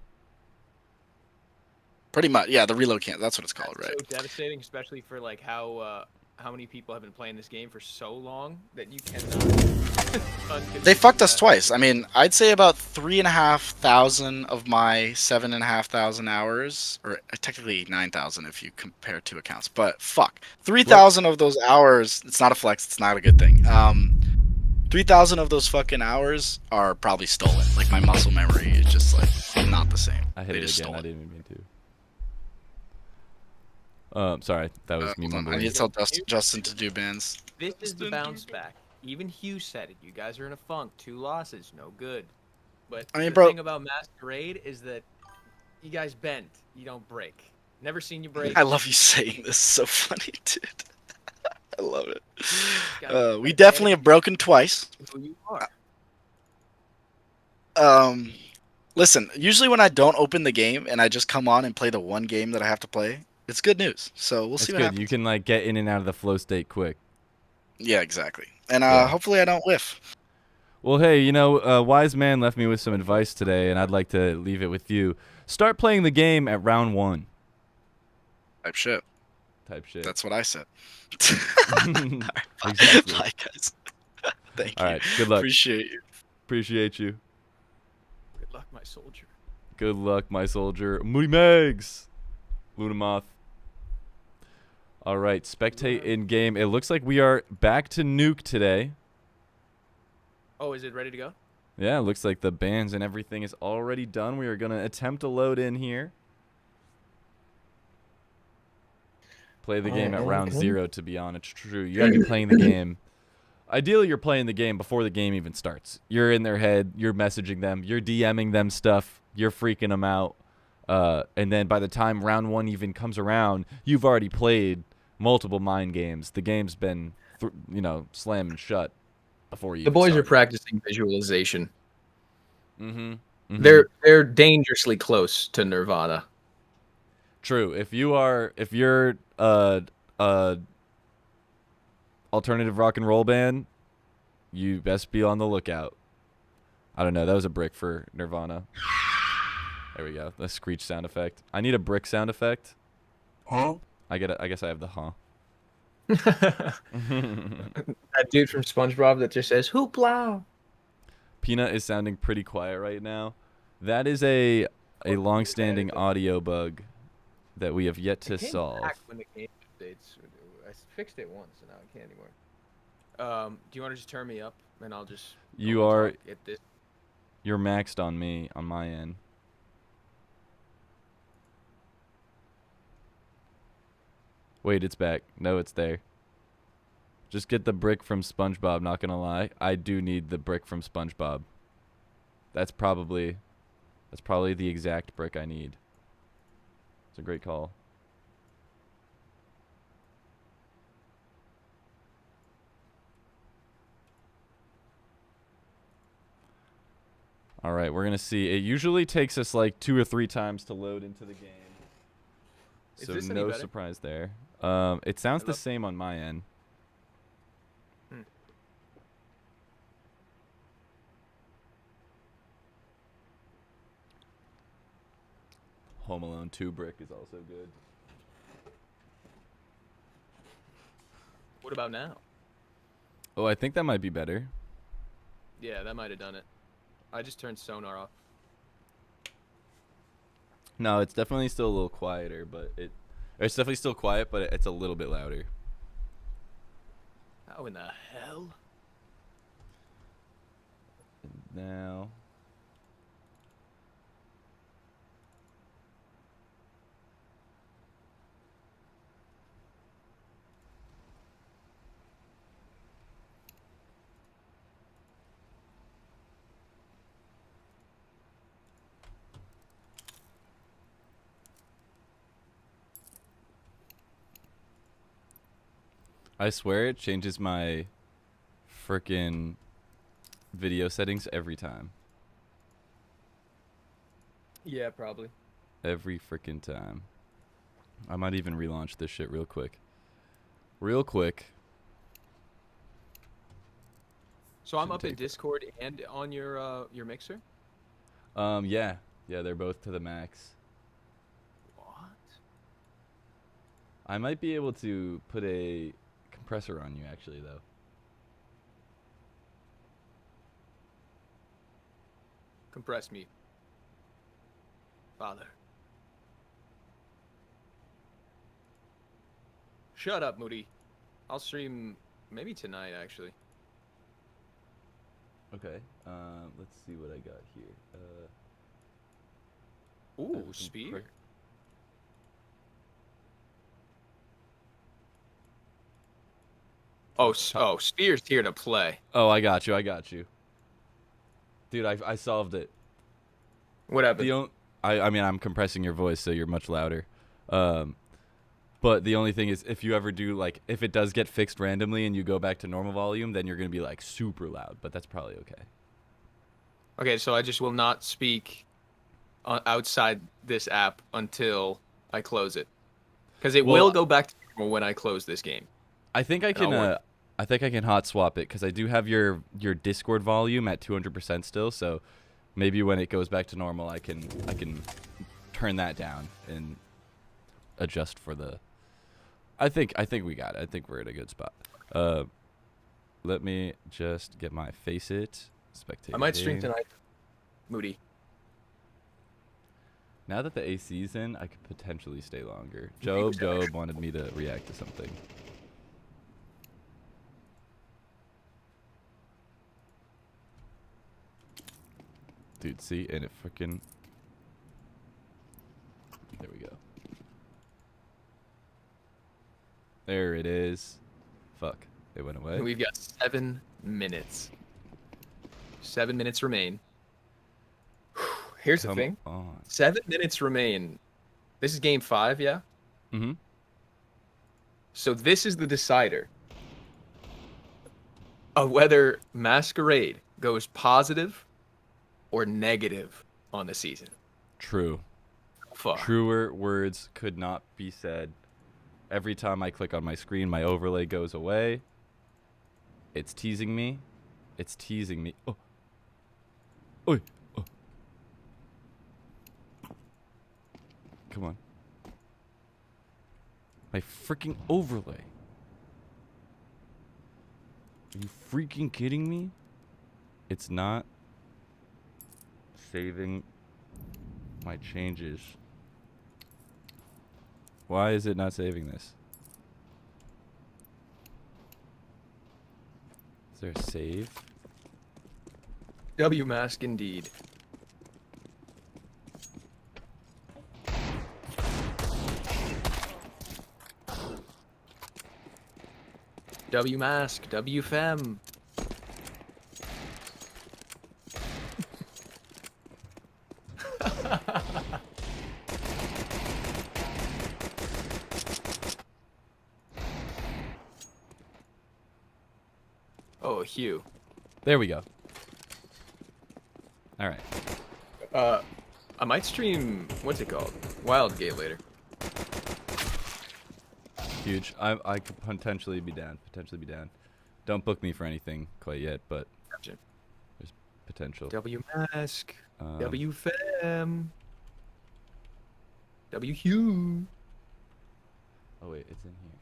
pretty much, yeah, the reload can't. That's what it's called, That's right? so devastating, especially for like how many people have been playing this game for so long that you cannot. They fucked us twice. I mean, I'd say about 3,500 of my 7,500 hours, or technically 9,000 if you compare 2 accounts. But fuck, 3,000 of those hours. It's not a flex. It's not a good thing. 3,000 of those fucking hours are probably stolen. Like my muscle memory is just like not the same. I hit They it just again. stole I it. didn't even mean to. Sorry, that was me Hold on, I mumbling. need to tell Justin to do bands. This is the bounce back. Even Hugh said it. You guys are in a funk. 2 losses, no good. But I mean, the bro- thing about Masquerade is that you guys bend. You don't break. Never seen you break. I love you saying this. So funny, dude. I love it. Gotta We get definitely have broken twice. who you are. Listen, usually when I don't open the game and I just come on and play the one game that I have to play, it's good news. So we'll It's see what good. happens. You can like get in and out of the flow state quick. Yeah, exactly. And Yeah. hopefully I don't whiff. Well, hey, you know, Wise Man left me with some advice today, and I'd like to leave it with you. Start playing the game at round 1. Type shit. Type shit. That's what I said. Exactly. Bye, guys. Thank you. All right. Good luck. Appreciate you. Appreciate you. Good luck, my soldier. Good luck, my soldier. Moody Megs. Luna Moth. All right, spectate in game. It looks like we are back to nuke today. Oh, is it ready to go? Yeah, it looks like the bands and everything is already done. We are going to attempt to load in here. Play the game at round 0, to be honest. True. You got to be playing the game. Ideally, you're playing the game before the game even starts. You're in their head. You're messaging them. You're DMing them stuff. You're freaking them out. And then by the time round 1 even comes around, you've already played multiple mind games. The game's been, slamming shut before you. The boys are practicing visualization. Mm-hmm. They're dangerously close to Nirvana. True. If you're alternative rock and roll band, you best be on the lookout. I don't know. That was a brick for Nirvana. There we go. The screech sound effect. I need a brick sound effect. Huh? I guess I have the huh. That dude from SpongeBob that just says "hoopla." Peanut is sounding pretty quiet right now. That is a long-standing audio bug that we have yet to solve. Back when the game updates. I fixed it once, and now I can't anymore. Do you want to just turn me up, and I'll just You're this. maxed on me on my end. Wait, it's back. No, it's there. Just get the brick from SpongeBob, not gonna lie. I do need the brick from SpongeBob. That's probably the exact brick I need. It's a great call. All right, we're going to see. It usually takes us like 2 or 3 times to load into the game. Is So this any no better? surprise there. It sounds the same on my end. Home Alone 2 brick is also good. What about now? Oh, I think that might be better. Yeah, that might have done it. I just turned sonar off. No, it's definitely still a little quieter, but it's definitely still quiet, but it's a little bit louder. How in the hell? Now, I swear it changes my frickin' video settings every time. Yeah, probably. Every frickin' time. I might even relaunch this shit real quick. Real quick. So I'm Shouldn't up in take that. Discord and on your mixer. Yeah, they're both to the max. What? I might be able to put a compressor on you, actually, though. Compress me, father. Shut up, Moody. I'll stream maybe tonight, actually. Okay. Let's see what I got here. Ooh, some spear. Oh, Spear's here to play. Oh, I got you. Dude, I solved it. What happened? I mean, I'm compressing your voice so you're much louder. But the only thing is, if you ever do, like, if it does get fixed randomly and you go back to normal volume, then you're going to be, like, super loud. But that's probably okay. Okay, so I just will not speak outside this app until I close it. Because it will go back to normal when I close this game. I think I can hot swap it because I do have your Discord volume at 200% still. So maybe when it goes back to normal, I can turn that down and adjust for the. I think we got it. I think we're in a good spot. Let me just get my Faceit spectator. I might stream game. tonight, Moody. Now that the AC's in, I could potentially stay longer. Job wanted me to react to something. Dude, see? And it freaking... There we go. There it is. Fuck. It went away. We've got 7 minutes. 7 minutes remain. Here's the thing. On. 7 minutes remain. This is game 5, yeah? Mm-hmm. So this is the decider of whether Masquerade goes positive or negative on the season. True. Fuck. Truer words could not be said. Every time I click on my screen, my overlay goes away. It's teasing me. It's teasing me. Oh. Oi. Oh. Come on. My freaking overlay. Are you freaking kidding me? It's not saving my changes. Why is it not saving this? Is there a save? W mask indeed. W mask, W fem. Oh, Hugh. There we go. All right. I might stream, what's it called? Wildgate later. Huge. I could potentially be down. Don't book me for anything quite yet, but Gotcha. there's potential. W mask, Um, W fem, W Hugh. Oh wait, it's in here.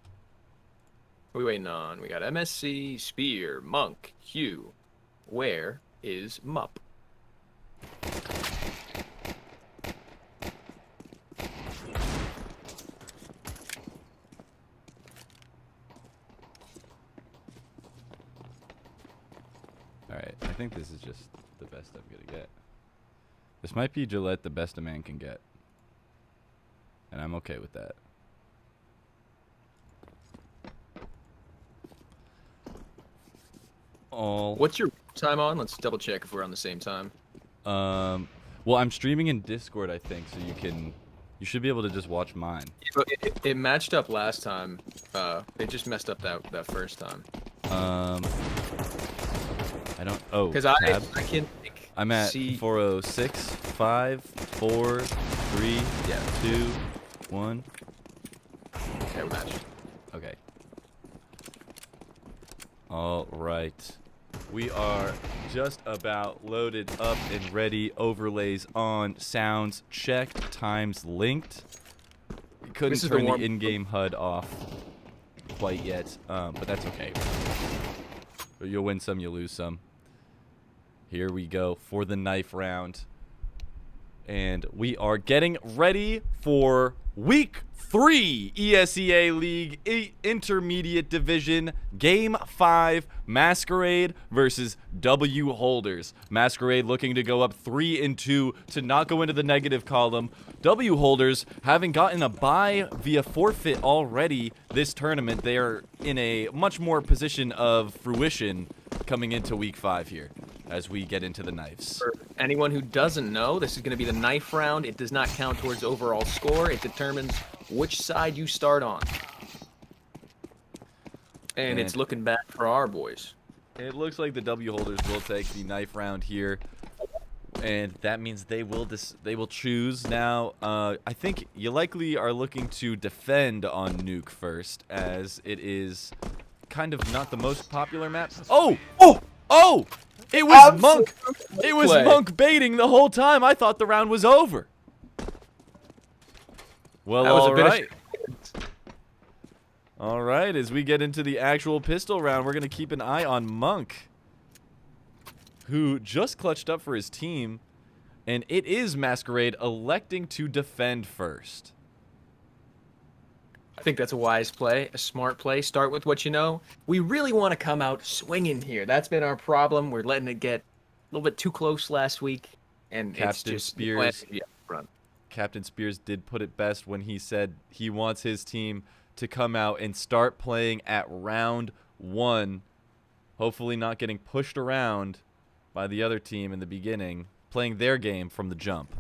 What are we waiting on? We got MSC, Spear, Monk, Hugh. Where is Mup? Alright, I think this is just the best I'm gonna get. This might be Gillette the best a man can get. And I'm okay with that. All What's your time on? Let's double check if we're on the same time. well, I'm streaming in Discord, I think, so you should be able to just watch mine. It matched up last time. It just messed up that first time. I don't. Oh, Because tab. I can I'm at see 406, 5, 4, 3, Yeah. 2, 1. Okay, we matched. Okay. All right. We are just about loaded up and ready. Overlays on. Sounds checked. Times linked. Couldn't This is the turn the warm- in-game HUD off quite yet, but that's okay. You'll win some, you lose some. Here we go for the knife round. And we are getting ready for Week 3 ESEA League Intermediate Division Game 5 Masquerade versus W Holders. Masquerade looking to go up 3-2 to not go into the negative column. W Holders having gotten a bye via forfeit already this tournament. They are in a much more position of fruition coming into Week 5 here as we get into the knives. For anyone who doesn't know, this is going to be the knife round. It does not count towards overall score. It determines which side you start on. And it's looking bad for our boys. It looks like the W Holders will take the knife round here, and that means they will choose now. I think you likely are looking to defend on Nuke first, as it is kind of not the most popular map. Oh! It was Monk! It was play. Monk baiting the whole time. I thought the round was over. Well, That was a all bit of right. All right, as we get into the actual pistol round, we're going to keep an eye on Monk, who just clutched up for his team And it is Masquerade electing to defend first. I think that's a wise play, a smart play. Start with what you know. We really want to come out swinging here. That's been our problem. We're letting it get a little bit too close last week, and it's Captain just Spears. Run. Captain Spears did put it best when he said he wants his team to come out and start playing at round 1, hopefully not getting pushed around by the other team in the beginning, playing their game from the jump.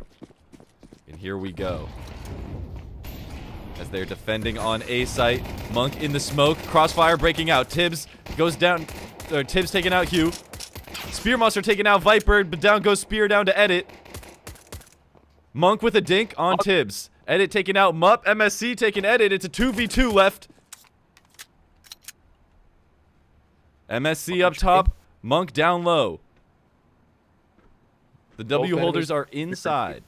And here we go. As they're defending on A site, Monk in the smoke, crossfire breaking out. Tibbs goes down, Tibbs taking out Hugh. Spear Monster taking out Viper, but down goes Spear down to Edit. Monk with a dink on Tibbs. Edit taking out Mup. MSC taking Edit. It's a 2v2 left. MSC up top. Monk down low. The W holders are inside.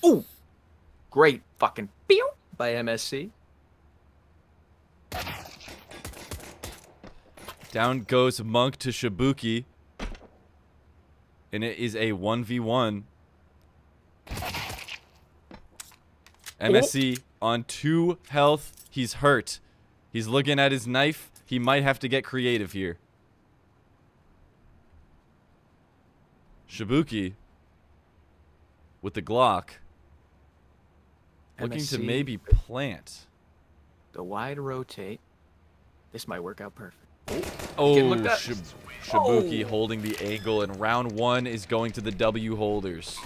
Ooh! Great fucking pew by MSC. Down goes Monk to Shibuki. And it is a 1v1. MSC on 2 health. He's hurt. He's looking at his knife. He might have to get creative here. Shibuki with the Glock. Looking to MSC, maybe plant. the wide rotate. This might work out perfect. Oh, looked at. Shibuki holding the angle, and round 1 is going to the W holders.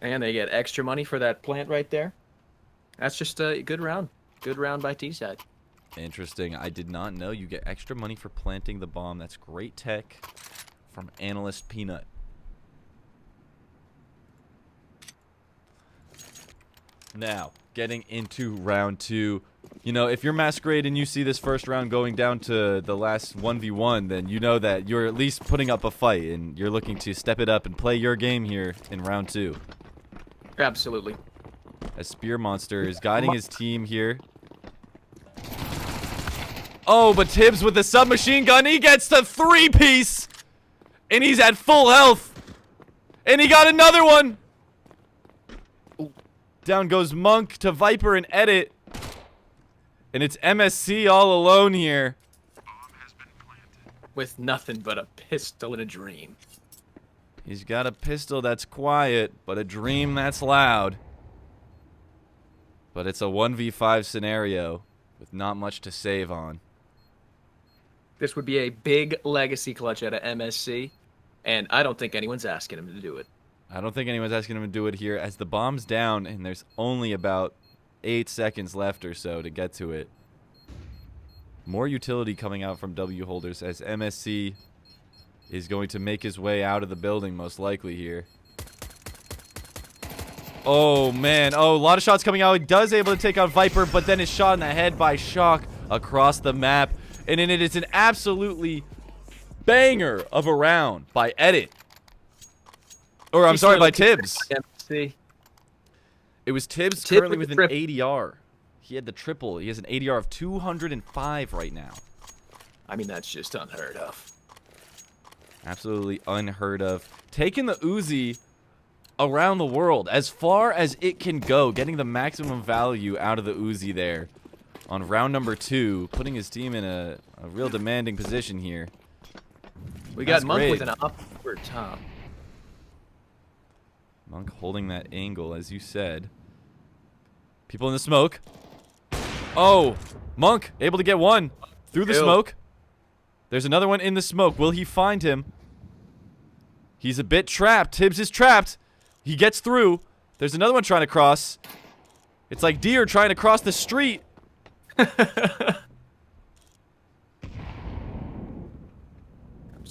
And they get extra money for that plant right there. That's just a good round. Good round by T-side. Interesting. I did not know you get extra money for planting the bomb. That's great tech from Analyst Peanut. Now, getting into round 2. You know, if you're Masquerade and you see this first round going down to the last 1v1, then you know that you're at least putting up a fight, and you're looking to step it up and play your game here in round 2. Absolutely. As Spear Monster is guiding his team here. Oh, but Tibbs with the submachine gun, he gets the 3-piece! And he's at full health! And he got another one! Down goes Monk to Viper and Edit. And it's MSC all alone here. With nothing but a pistol and a dream. He's got a pistol that's quiet, but a dream that's loud. But it's a 1v5 scenario with not much to save on. This would be a big legacy clutch out of MSC, and I don't think anyone's asking him to do it. I don't think anyone's asking him to do it here as the bomb's down and there's only about 8 seconds left or so to get to it. More utility coming out from W holders as MSC is going to make his way out of the building most likely here. Oh, man. Oh, a lot of shots coming out. He does able to take out Viper, but then is shot in the head by Shock across the map. And it is an absolutely banger of a round by Edit. Or, I'm sorry, by Tibbs. MSC. It was Tibbs Tibbs currently with with the an ADR. He had the triple. He has an ADR of 205 right now. I mean, that's just unheard of. Absolutely unheard of. Taking the Uzi around the world as far as it can go, getting the maximum value out of the Uzi there on round number 2, putting his team in a real demanding position here. We got Monk with Masquerade. an upward top. Monk holding that angle, as you said. People in the smoke. Oh, Monk able to get one through the smoke. There's another one in the smoke. Will he find him? He's a bit trapped. Tibbs is trapped. He gets through. There's another one trying to cross. It's like deer trying to cross the street. Comes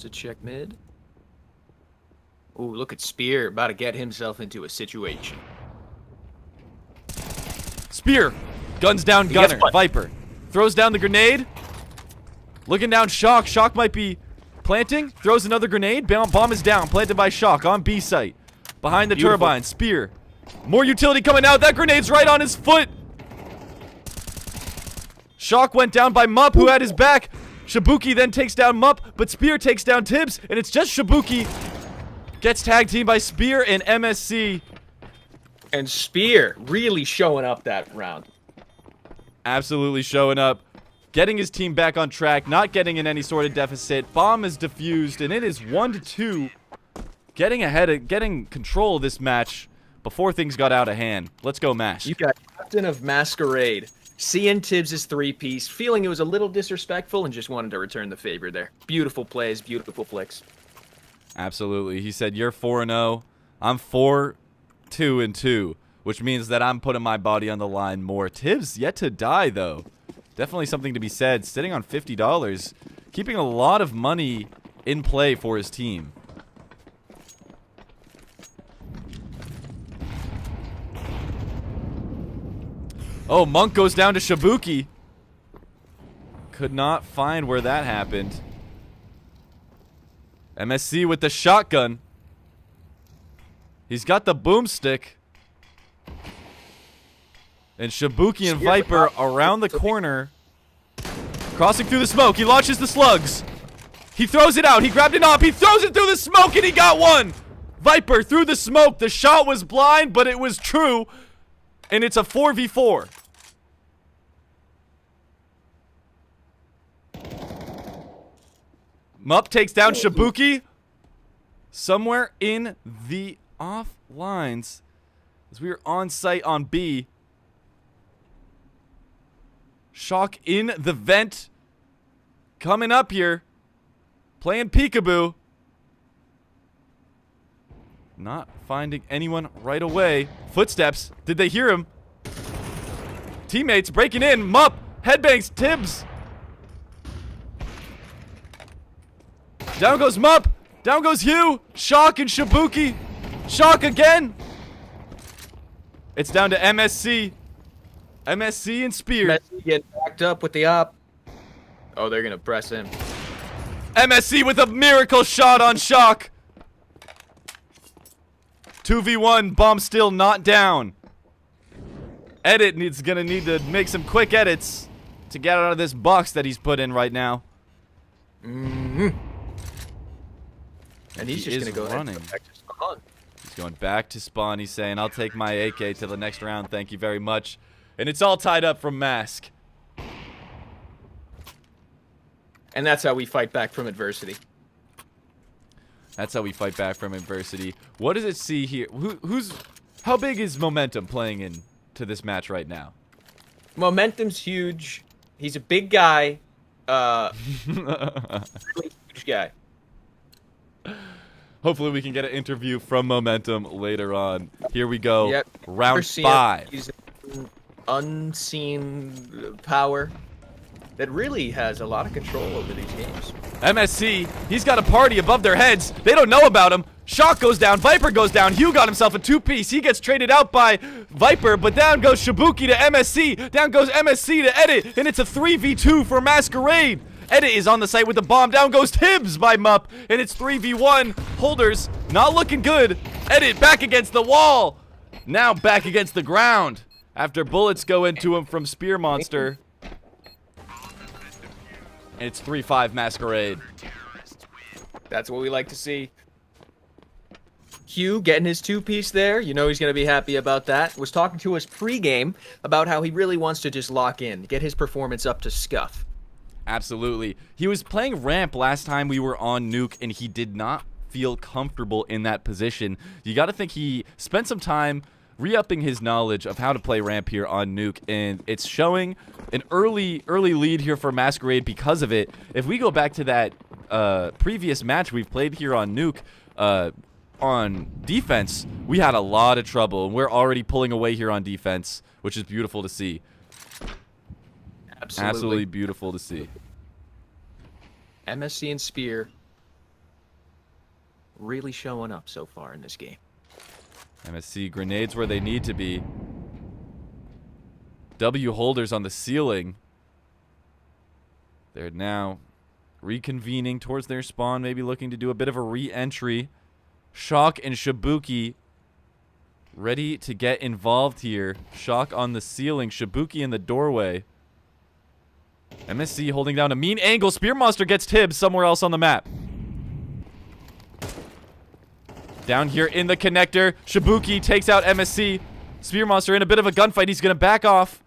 a check mid. Ooh, look at Spear about to get himself into a situation. Spear. Guns down He gets Gunner. one. Viper. Throws down the grenade. Looking down Shock. Shock might be planting. Throws another grenade. Bomb is down. Planted by Shock on B site. Behind the Beautiful. turbine. Spear. More utility coming out. That grenade's right on his foot. Shock went down by Mup, who had his back. Shibuki then takes down Mup, but Spear takes down Tibbs, and it's just Shibuki. Gets tag teamed by Spear and MSC. And Spear really showing up that round. Absolutely showing up. Getting his team back on track, not getting in any sort of deficit. Bomb is defused, and it is 1-2. Getting control of this match before things got out of hand. Let's go, Mash. You got Captain of Masquerade, seeing Tibbs' three-piece, feeling it was a little disrespectful, and just wanted to return the favor there. Beautiful plays, beautiful flicks. Absolutely. He said, you're 4-0. I'm 4-2-2, which means that I'm putting my body on the line more. Tibbs yet to die, though. Definitely something to be said. Sitting on $50, keeping a lot of money in play for his team. Oh, Monk goes down to Shibuki. Could not find where that happened. MSC with the shotgun. He's got the boomstick. And Shibuki and Viper around the corner. Crossing through the smoke. He launches the slugs. He throws it out. He grabbed it up. He throws it through the smoke and he got one. Viper through the smoke. The shot was blind, but it was true. And it's a 4v4. Mup takes down Shibuki. Somewhere in the off lines. As we are on site on B. Shock in the vent. Coming up here. Playing peekaboo. Not finding anyone right away. Footsteps. Did they hear him? Teammates breaking in. Mup. Headbangs Tibbs. Down goes Mup. Down goes Hugh. Shock and Shibuki. Shock again. It's down to MSC. MSC and Spear. MSC getting backed up with the op. Oh, they're going to press him. MSC with a miracle shot on Shock. 2v1. Bomb still not down. Edit needs gonna need to make some quick edits to get out of this box that he's put in right now. Mm-hmm. And he's just is going to go running. ahead and go back to spawn. He's going back to spawn. He's saying, I'll take my AK to the next round. Thank you very much. And it's all tied up from Mask. And that's how we fight back from adversity. That's how we fight back from adversity. What does it see here? How big is Momentum playing into this match right now? Momentum's huge. He's a big guy. Really huge guy. Hopefully we can get an interview from Momentum later on. Here we go. Yep. Round 5. He's an unseen power that really has a lot of control over these games. MSC, he's got a party above their heads. They don't know about him. Shock goes down. Viper goes down. Hugh got himself a 2-piece. He gets traded out by Viper, but down goes Shibuki to MSC. Down goes MSC to Edit, and it's a 3v2 for Masquerade. Edit is on the site with the bomb. Down goes Tibbs by Mup, and it's 3v1. Holders not looking good. Edit back against the wall. Now back against the ground after bullets go into him from Spear Monster. And it's 3-5 Masquerade. That's what we like to see. Hugh getting his 2-piece there. You know he's going to be happy about that. Was talking to us pre-game about how he really wants to just lock in, get his performance up to scuff. Absolutely. He was playing ramp last time we were on Nuke, and he did not feel comfortable in that position. You got to think he spent some time re-upping his knowledge of how to play ramp here on Nuke, and it's showing an early lead here for Masquerade because of it. If we go back to that previous match we've played here on Nuke, on defense, we had a lot of trouble, and we're already pulling away here on defense, which is beautiful to see. Absolutely beautiful to see. MSC and Spear really showing up so far in this game. MSC grenades where they need to be. W holders on the ceiling. They're now reconvening towards their spawn, maybe looking to do a bit of a re-entry. Shock and Shibuki ready to get involved here. Shock on the ceiling, Shibuki in the doorway. MSC holding down a mean angle. Spear Monster gets Tibbs somewhere else on the map. Down here in the connector, Shibuki takes out MSC. Spear Monster in a bit of a gunfight. He's going to back off.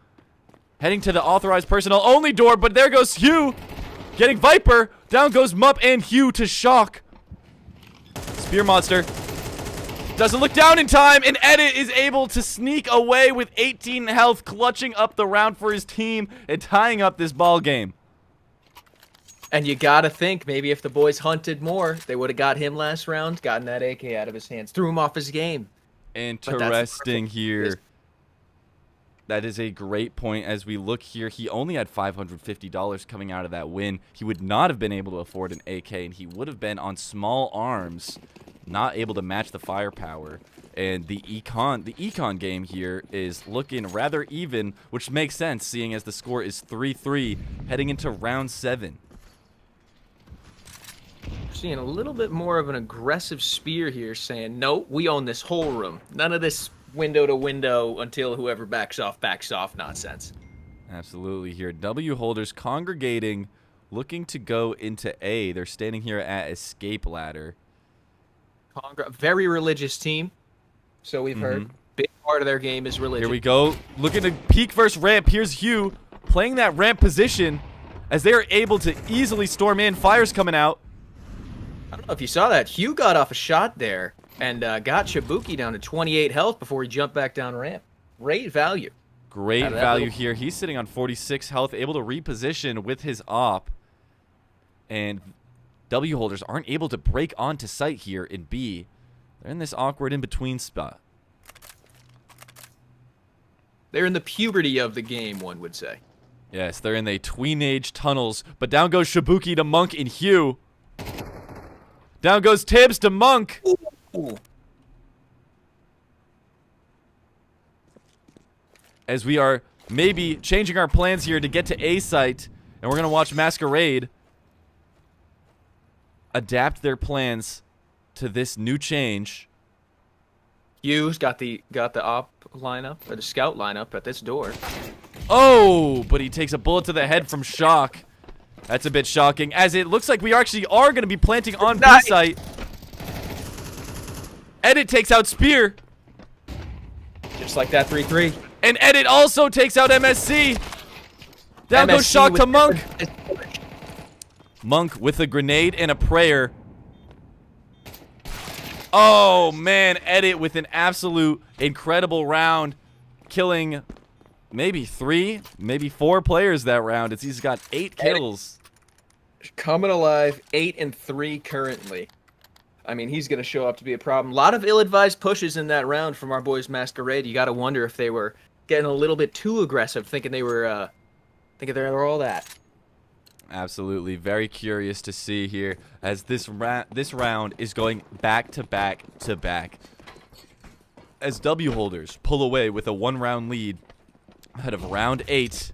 Heading to the authorized personnel only door, but there goes Hugh. Getting Viper. Down goes Mup and Hugh to shock. Spear Monster doesn't look down in time, and Edit is able to sneak away with 18 health, clutching up the round for his team and tying up this ball game. And you gotta think, maybe if the boys hunted more, they would have got him last round, gotten that AK out of his hands, threw him off his game. Interesting here. That is a great point. As we look here, he only had $550 coming out of that win. He would not have been able to afford an AK, and he would have been on small arms, not able to match the firepower. And the econ game here is looking rather even, which makes sense, seeing as the score is 3-3 heading into round 7. Seeing a little bit more of an aggressive Spear here, saying, no, we own this whole room. None of this window to window until whoever backs off nonsense. Absolutely here. W holders congregating, looking to go into A. They're standing here at escape ladder. Very religious team, so we've heard. Big part of their game is religion. Here we go. Looking to peek versus ramp. Here's Hugh playing that ramp position as they are able to easily storm in. Fire's coming out. I don't know if you saw that. Hugh got off a shot there and got Shibuki down to 28 health before he jumped back down ramp. Great value. Great value here. He's sitting on 46 health, able to reposition with his op. And W holders aren't able to break onto site here in B. They're in this awkward in-between spot. They're in the puberty of the game, one would say. Yes, they're in the tween-age tunnels. But down goes Shibuki to Monk and Hugh. Down goes Tibbs to Monk. Ooh. As we are maybe changing our plans here to get to A site, and we're going to watch Masquerade adapt their plans to this new change. Hugh's got the op lineup, or the scout lineup at this door. Oh, but he takes a bullet to the head from Shock. That's a bit shocking, as it looks like we actually are going to be planting on B site. Edit takes out Spear. Just like that 3-3. And Edit also takes out MSC. Down goes MSC Shock to with Monk. Monk with a grenade and a prayer. Oh, man. Edit with an absolute incredible round. Killing maybe 3, maybe 4 players that round. He's got 8 kills. Coming alive, 8-3 currently. I mean, he's going to show up to be a problem. A lot of ill-advised pushes in that round from our boys Masquerade. You got to wonder if they were getting a little bit too aggressive, thinking they were all that. Absolutely. Very curious to see here as this round is going back to back to back. As W holders pull away with a 1-round lead ahead of round 8.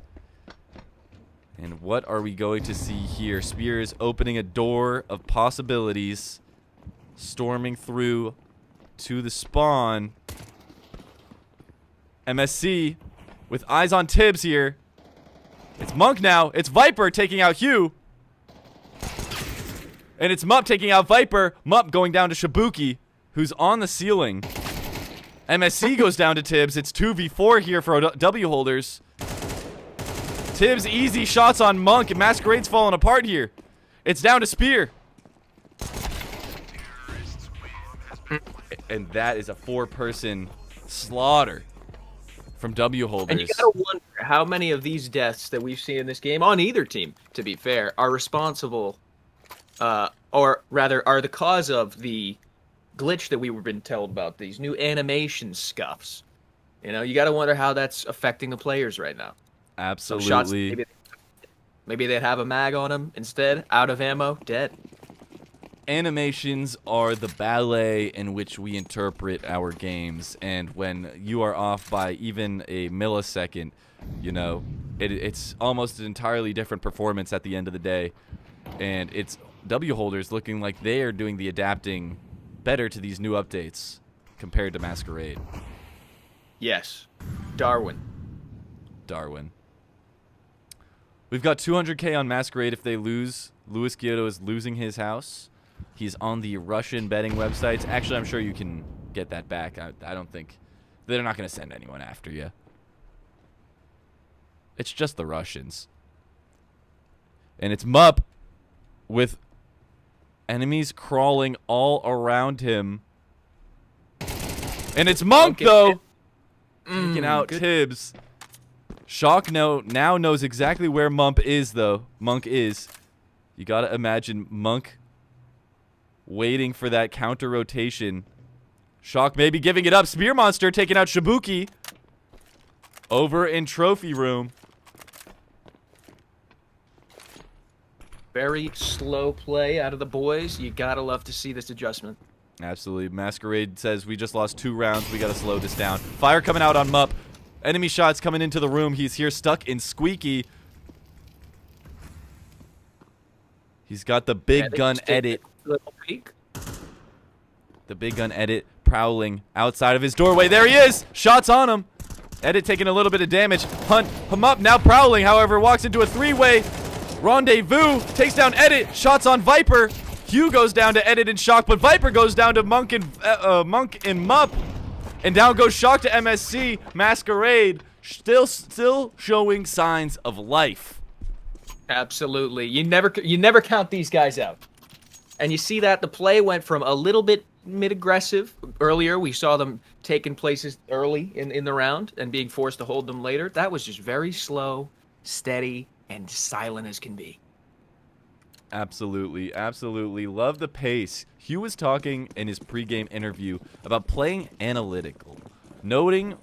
And what are we going to see here? Spear is opening a door of possibilities, storming through to the spawn. MSC with eyes on Tibbs here. It's Monk now. It's Viper taking out Hugh. And it's Mup taking out Viper. Mup going down to Shibuki, who's on the ceiling. MSC goes down to Tibbs. It's 2v4 here for W holders. Tibbs easy shots on Monk, and Masquerade's falling apart here. It's down to Spear. And that is a 4-person slaughter from W holders. And you gotta wonder how many of these deaths that we've seen in this game, on either team, to be fair, are responsible, or rather are the cause of the glitch that we were been told about, these new animation scuffs. You know, you gotta wonder how that's affecting the players right now. Absolutely. Shots, maybe they'd have a mag on them instead, out of ammo, dead. Animations are the ballet in which we interpret our games, and when you are off by even a millisecond, you know, it's almost an entirely different performance at the end of the day. And it's W holders looking like they are doing the adapting better to these new updates compared to Masquerade. Yes. Darwin. We've got 200K on Masquerade if they lose. Luis Giotto is losing his house. He's on the Russian betting websites. Actually, I'm sure you can get that back. I don't think... They're not going to send anyone after you. It's just the Russians. And it's Mupp with enemies crawling all around him. And it's Monk, though. Taking out Tibbs. Shock now knows exactly where Monk is, though. Monk is. You got to imagine Monk waiting for that counter rotation. Shock maybe giving it up. Spear Monster taking out Shibuki. Over in Trophy Room. Very slow play out of the boys. You gotta love to see this adjustment. Absolutely. Masquerade says we just lost 2 rounds. We gotta slow this down. Fire coming out on Mupp. Enemy shots coming into the room. He's here stuck in Squeaky. He's got the big gun edit. Little peek. The big gun edit prowling outside of his doorway. There he is. Shots on him. Edit taking a little bit of damage. Hunt him up. Now prowling, however, walks into a 3-way. Rendezvous takes down Edit. Shots on Viper. Hugh goes down to Edit and Shock, but Viper goes down to Monk and Mupp. And down goes Shock to MSC. Masquerade still showing signs of life. Absolutely. You never count these guys out. And you see that the play went from a little bit mid-aggressive earlier. We saw them taking places early in the round and being forced to hold them later. That was just very slow, steady, and silent as can be. Absolutely, absolutely. Love the pace. Hugh was talking in his pregame interview about playing analytical, noting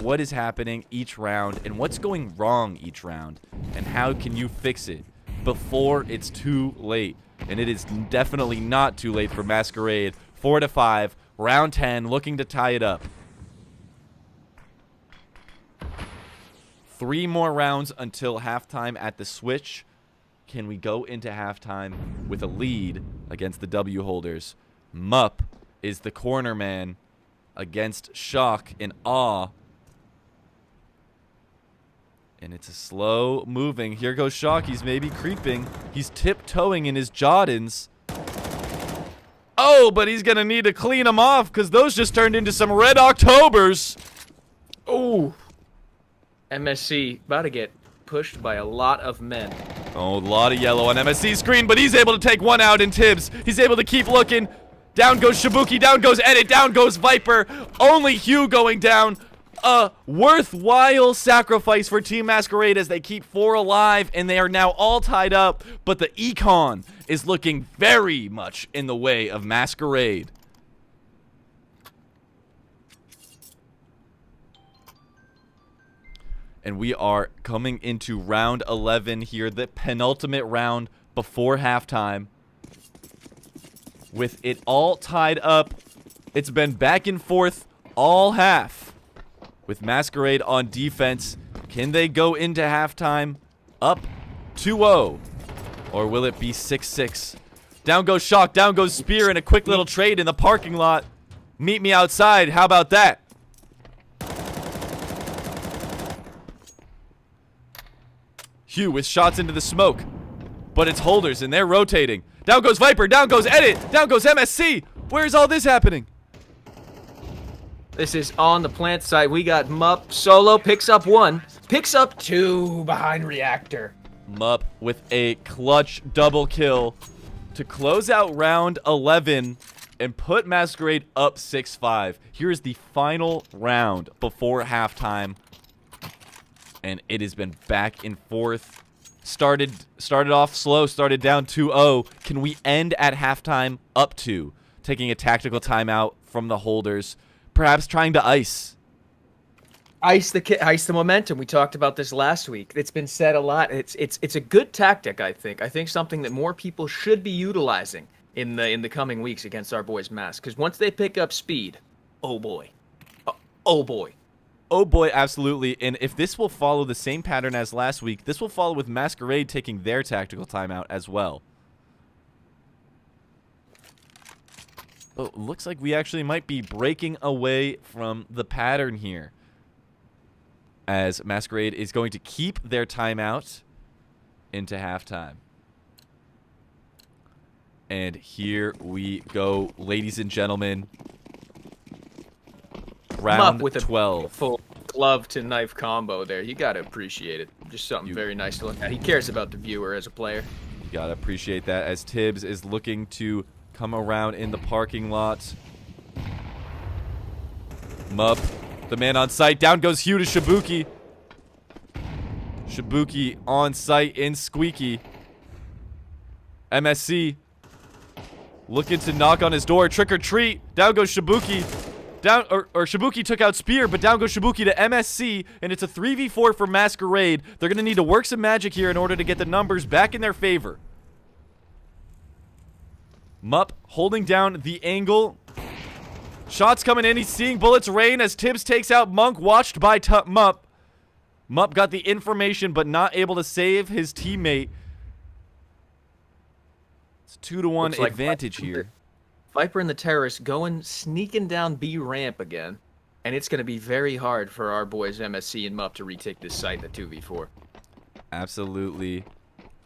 what is happening each round and what's going wrong each round, and how can you fix it before it's too late. And it is definitely not too late for Masquerade. 4-5, round 10, looking to tie it up. 3 more rounds until halftime at the Switch. Can we go into halftime with a lead against the W holders? Mupp is the corner man against Shock in Awe. And it's a slow moving. Here goes Shock. He's maybe creeping. He's tiptoeing in his Jordans. Oh, but he's going to need to clean them off because those just turned into some Red Octobers. Oh. MSC about to get pushed by a lot of men. Oh, a lot of yellow on MSC's screen, but he's able to take one out in Tibbs. He's able to keep looking. Down goes Shibuki. Down goes Edit. Down goes Viper. Only Hugh going down. A worthwhile sacrifice for Team Masquerade as they keep 4 alive, and they are now all tied up. But the Econ is looking very much in the way of Masquerade. And we are coming into round 11 here, the penultimate round before halftime. With it all tied up, it's been back and forth all half. With Masquerade on defense, can they go into halftime up 2-0? Or will it be 6-6? Down goes Shock, down goes Spear, and a quick little trade in the parking lot. Meet me outside, how about that? Hugh with shots into the smoke. But it's holders, and they're rotating. Down goes Viper, down goes Edit, down goes MSC. Where's all this happening? This is on the plant side. We got Mupp. Solo picks up 1. Picks up 2 behind Reactor. Mupp with a clutch double kill to close out round 11 and put Masquerade up 6-5. Here's the final round before halftime. And it has been back and forth. Started off slow, started down 2-0. Can we end at halftime up 2? Taking a tactical timeout from the holders. Perhaps trying to ice the momentum. We talked about this last week. It's been said a lot. It's a good tactic, I think. I think something that more people should be utilizing in the coming weeks against our boys Mask. Because once they pick up speed, oh boy. Oh boy. Oh boy, absolutely. And if this will follow the same pattern as last week, this will follow with Masquerade taking their tactical timeout as well. Oh, looks like we actually might be breaking away from the pattern here, as Masquerade is going to keep their timeout. into halftime. And here we go, ladies and gentlemen. Round with a 12. full glove to knife combo there. You gotta appreciate it. Just something very nice to look at. He cares about the viewer as a player. You gotta appreciate that as Tibbs is looking to come around in the parking lot. Mup, the man on site. Down goes Hugh to Shibuki. Shibuki on site in Squeaky. MSC looking to knock on his door. Trick or treat. Down goes Shibuki. Down or Shibuki took out Spear, but down goes Shibuki to MSC, and it's a 3v4 for Masquerade. They're gonna need to work some magic here in order to get the numbers back in their favor. Mup holding down the angle. Shots coming in. He's seeing bullets rain as Tibbs takes out Monk, watched by Mup. Mup got the information, but not able to save his teammate. It's 2-1 advantage here. Viper and the Terrorists sneaking down B ramp again. And it's going to be very hard for our boys MSC and Mup to retake this site in the 2v4. Absolutely.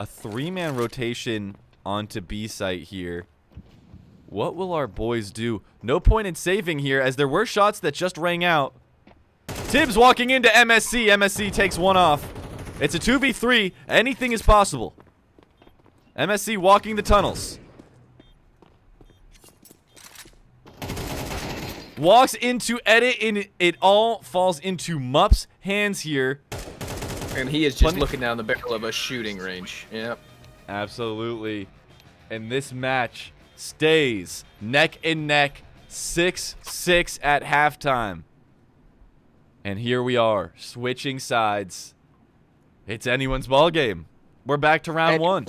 A 3-man rotation onto B site here. What will our boys do? No point in saving here, as there were shots that just rang out. Tibbs walking into MSC. MSC takes one off. It's a 2v3. Anything is possible. MSC walking the tunnels. Walks into edit, and it all falls into Mup's hands here. And he is just looking down the barrel of a shooting range. Yep. Absolutely. And this match stays neck and neck, 6-6 at halftime. And here we are, switching sides. It's anyone's ball game. We're back to round one.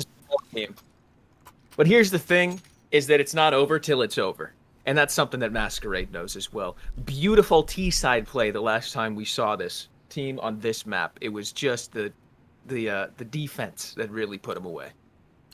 But here's the thing, is that it's not over till it's over. And that's something that Masquerade knows as well. Beautiful T-side play the last time we saw this team on this map. It was just the defense that really put them away.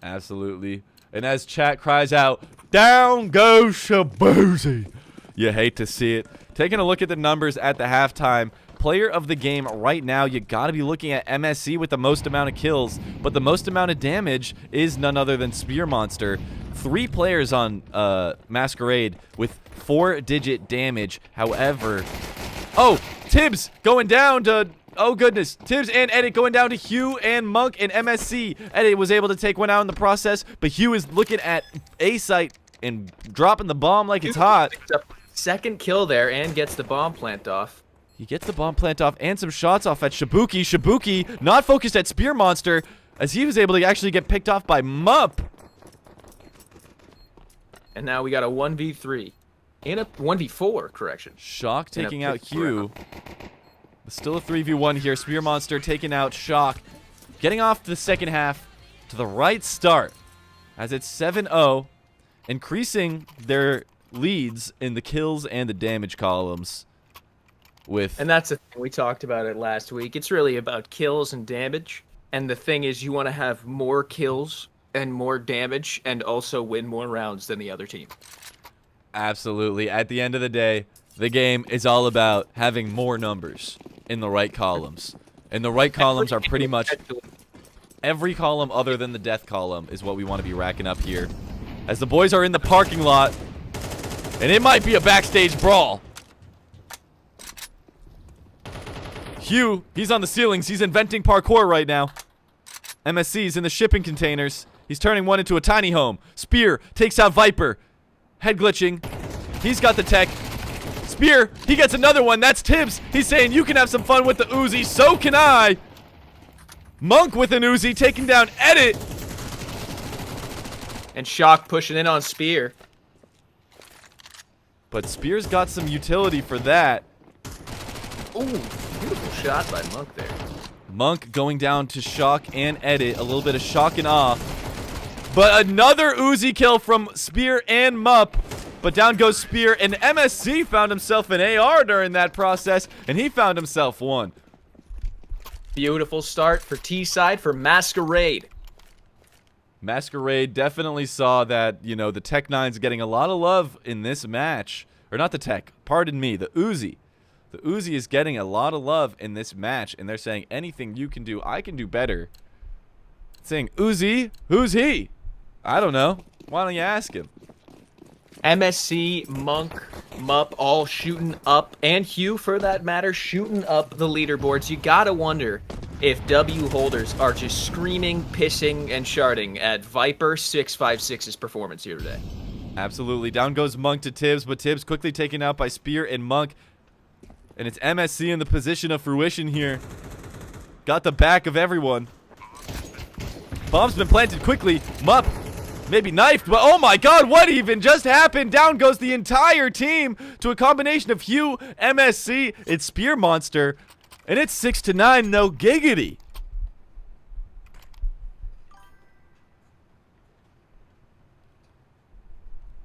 Absolutely. And as chat cries out, down goes Shabuzi. You hate to see it. Taking a look at the numbers at the halftime. Player of the game right now, you got to be looking at MSC with the most amount of kills, but the most amount of damage is none other than Spear Monster. 3 players on Masquerade with 4-digit damage. However, oh, Tibbs going down to, oh goodness, Tibbs and Edit going down to Hugh and Monk and MSC. Edit was able to take one out in the process, but Hugh is looking at A site and dropping the bomb like it's hot. Second kill there and gets the bomb plant off. He gets the bomb plant off and some shots off at Shibuki. Shibuki not focused at Spear Monster, as he was able to actually get picked off by Mup. And now we got a 1v3. And a 1v4, correction. Shock taking out Hugh. Still a 3v1 here. Spear Monster taking out Shock. Getting off the second half to the right start, as it's 7-0. Increasing their leads in the kills and the damage columns. And that's the thing, we talked about it last week. It's really about kills and damage. And the thing is, you want to have more kills and more damage and also win more rounds than the other team. Absolutely. At the end of the day, the game is all about having more numbers in the right columns. And the right columns are pretty much every column other than the death column is what we want to be racking up here. As the boys are in the parking lot, and it might be a backstage brawl. Hugh, he's on the ceilings. He's inventing parkour right now. MSC's in the shipping containers. He's turning one into a tiny home. Spear takes out Viper. Head glitching. He's got the tech. Spear, he gets another one. That's Tibbs. He's saying you can have some fun with the Uzi. So can I. Monk with an Uzi taking down Edit. And Shock pushing in on Spear. But Spear's got some utility for that. Ooh, beautiful shot by Monk there. Monk going down to Shock and Edit. A little bit of shock and awe. But another Uzi kill from Spear and Mup. But down goes Spear, and MSC found himself an AR during that process, and he found himself one. Beautiful start for T-side for Masquerade. Masquerade definitely saw that, you know, the Tech 9's getting a lot of love in this match. Or not the Tech, pardon me, the Uzi. The Uzi is getting a lot of love in this match, and they're saying anything you can do, I can do better. saying, Uzi, who's he? I don't know. Why don't you ask him? MSC, Monk, Mup, all shooting up, and Hugh, for that matter, shooting up the leaderboards. You gotta wonder if W holders are just screaming, pissing, and sharding at Viper 656's performance here today. Absolutely. Down goes Monk to Tibbs, but Tibbs quickly taken out by Spear and Monk. And it's MSC in the position of fruition here. Got the back of everyone. Bomb's been planted quickly. Mup maybe knifed, but oh my god, what even just happened? Down goes the entire team to a combination of Hugh, MSC, it's Spear Monster, and it's 6-9, no giggity.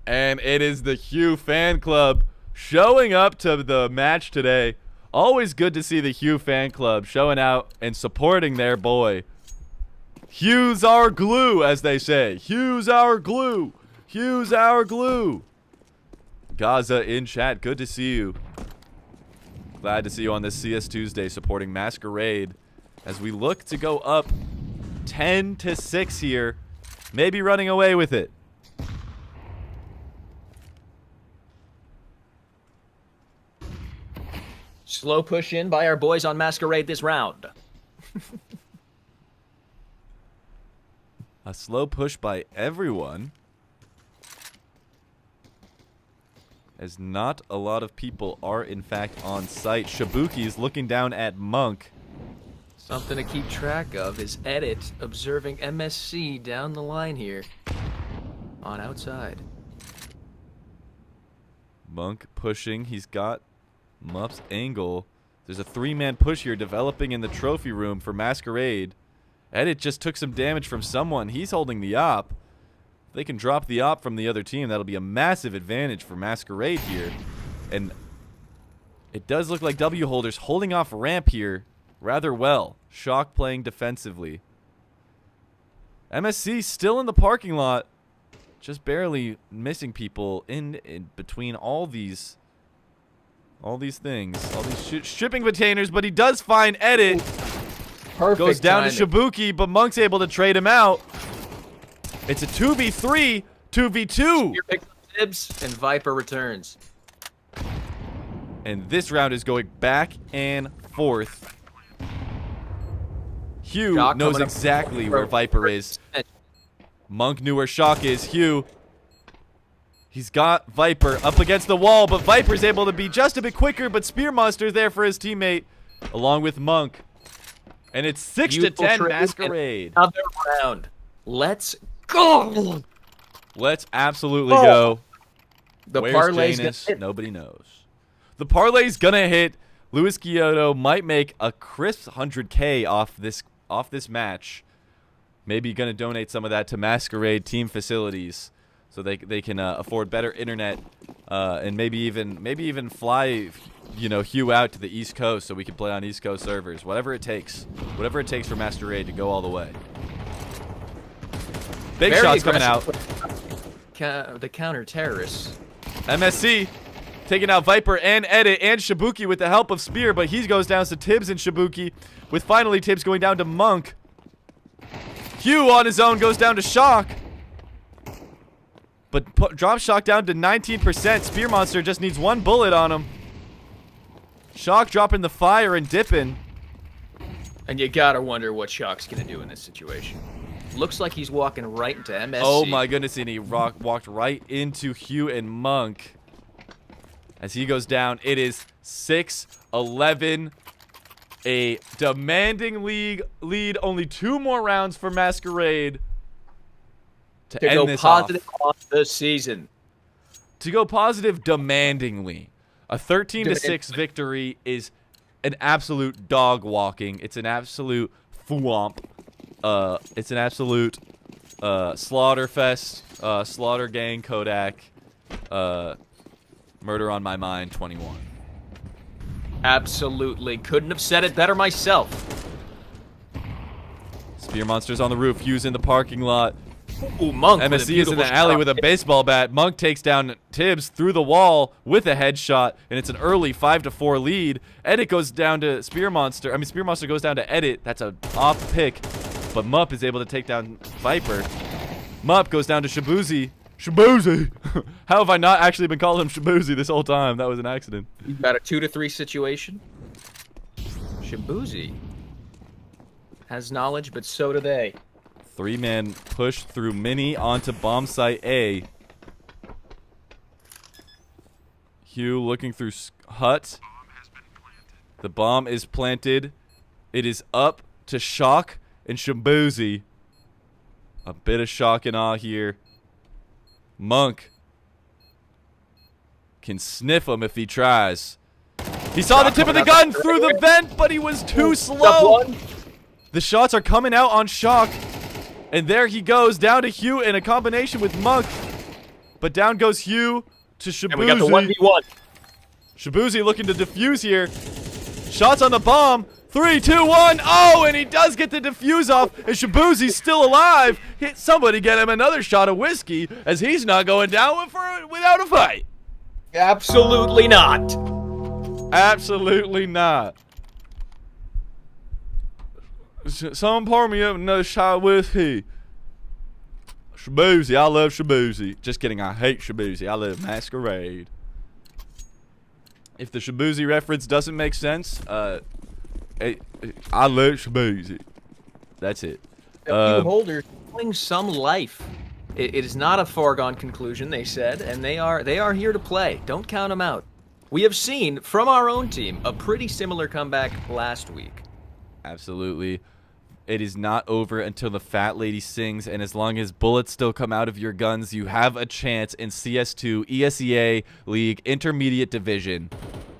And it is the Hugh fan club showing up to the match today. Always good to see the Hugh fan club showing out and supporting their boy. Hugh's our glue, as they say. Hugh's our glue. Hugh's our glue. Gaza in chat, good to see you. Glad to see you on this CS Tuesday supporting Masquerade as we look to go up 10-6 here. Maybe running away with it. Slow push in by our boys on Masquerade this round. A slow push by everyone, as not a lot of people are in fact on site. Shibuki is looking down at Monk. Something to keep track of is Edit observing MSC down the line here on outside. Monk pushing. He's got Mup's angle. There's a 3-man push here developing in the trophy room for Masquerade. Edit just took some damage from someone. He's holding the op. If they can drop the op from the other team, that'll be a massive advantage for Masquerade here. And it does look like W holders holding off ramp here rather well. Shock playing defensively. MSC still in the parking lot, just barely missing people in between all these things, all these shipping containers. But he does find Edit. Perfect Goes down timing. to Shibuki, but Monk's able to trade him out. It's a 2v3, 2v2. Here picks up Tibbs, and Viper returns. And this round is going back and forth. Hugh Shock knows coming up. exactly where Viper is. Monk knew where Shock is. Hugh, he's got Viper up against the wall, but Viper's able to be just a bit quicker, but Spear Monster's there for his teammate, along with Monk. And it's 6-10 Masquerade. Another round. Let's go. Let's absolutely go. The Where's parlay's Janus? gonna hit. Nobody knows. The parlay's gonna hit. Luis Kyoto might make a crisp 100K off this match. Maybe gonna donate some of that to Masquerade team facilities, so they can afford better internet, and maybe even fly, Hugh out to the East Coast so we can play on East Coast servers. Whatever it takes for Masquerade to go all the way. Big Very shots coming out. The counter terrorists. MSC taking out Viper and Edit and Shibuki with the help of Spear, but he goes down to Tibbs and Shibuki, with finally Tibbs going down to Monk. Hugh on his own goes down to Shock, but drops Shock down to 19%. Spear Monster just needs one bullet on him. Shock dropping the fire and dipping. And you gotta wonder what Shock's gonna do in this situation. Looks like he's walking right into MSC. Oh my goodness, and he walked right into Hugh and Monk. As he goes down, it is 6-11. A demanding lead. Only 2 more rounds for Masquerade to end go this positive off. on the season. To go positive demandingly. A 13-6 victory is an absolute dog walking. It's an absolute thwomp. It's an absolute slaughter fest. Slaughter gang Kodak. Murder on my mind 21. Absolutely. Couldn't have said it better myself. Spear Monster's on the roof. Hugh's in the parking lot. Ooh, Monk. MSC is in the alley with a baseball bat. Monk takes down Tibbs through the wall with a headshot, and it's an early 5-4 lead. Edit goes down to Spear Monster. Spear Monster goes down to Edit. That's a off pick. but Mup is able to take down Viper. Mup goes down to Shabuzi. Shabuzi! How have I not actually been calling him Shabuzi this whole time? That was an accident. You've got a 2-to-3 situation. Shabuzi has knowledge, but so do they. 3-man push through Mini onto bomb site A. Hugh looking through Hut. The bomb is planted. It is up to Shock and Shabuzi. A bit of shock and awe here. Monk can sniff him if he tries. He saw the tip of the gun through the vent, but he was too slow. The shots are coming out on Shock. And there he goes, down to Hugh in a combination with Monk. But down goes Hugh to Shabuzi. And we got the 1v1. Shabuzi looking to defuse here. Shots on the bomb. 3, 2, 1. Oh, and he does get the defuse off. And Shabuzi's still alive. Somebody get him another shot of whiskey, as he's not going down without a fight. Absolutely not. Absolutely not. Someone pour me up another shot of whiskey. Shabuzi, I love Shabuzi. Just kidding, I hate Shabuzi. I love Masquerade. If the Shabuzi reference doesn't make sense, I love Shabuzi. That's it. W holders showing some life. It is not a foregone conclusion, they said, and they are here to play. Don't count them out. We have seen from our own team a pretty similar comeback last week. Absolutely. It is not over until the fat lady sings, and as long as bullets still come out of your guns, you have a chance in CS2 ESEA League Intermediate Division.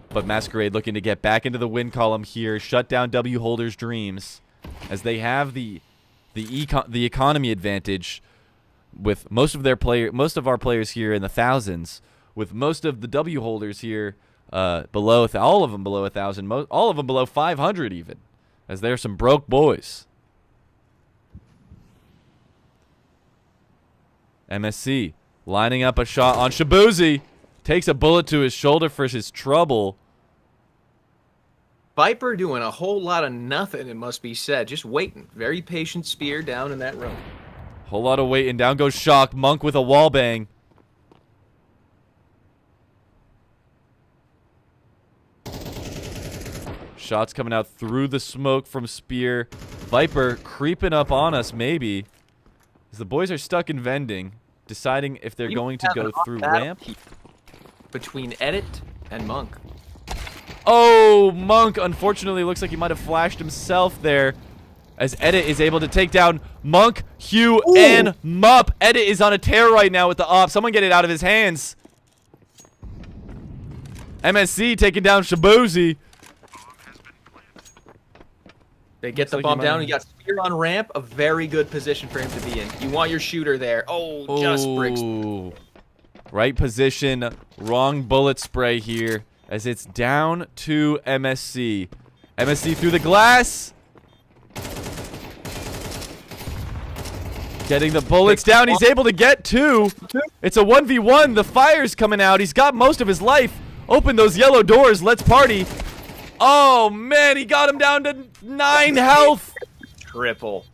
But Masquerade looking to get back into the win column here, shut down W Holders' dreams, as they have the economy advantage with most of our players here in the thousands, with most of the W Holders here below, all of them below 1,000, all of them below 500 even, as they're some broke boys. MSC lining up a shot on Shabuzi. Takes a bullet to his shoulder for his trouble. Viper doing a whole lot of nothing, it must be said. Just waiting. Very patient spear down in that room. Whole lot of waiting. Down goes Shock. Monk with a wall bang. Shots coming out through the smoke from Spear. Viper creeping up on us, maybe. As the boys are stuck in vending, deciding if they're going to go through ramp. Between Edit and Monk. Oh, Monk, unfortunately, looks like he might have flashed himself there. As Edit is able to take down Monk, Hugh, and Mup. Edit is on a tear right now with the op. Someone get it out of his hands. MSC taking down Shabuzi. They get the bomb down. You got Spear on ramp. A very good position for him to be in. You want your shooter there. Oh, just bricks. Right position. Wrong bullet spray here. As it's down to MSC. MSC through the glass. Getting the bullets down. He's able to get 2. It's a 1v1. The fire's coming out. He's got most of his life. Open those yellow doors. Let's party. Oh, man. He got him down to 9 health. Triple.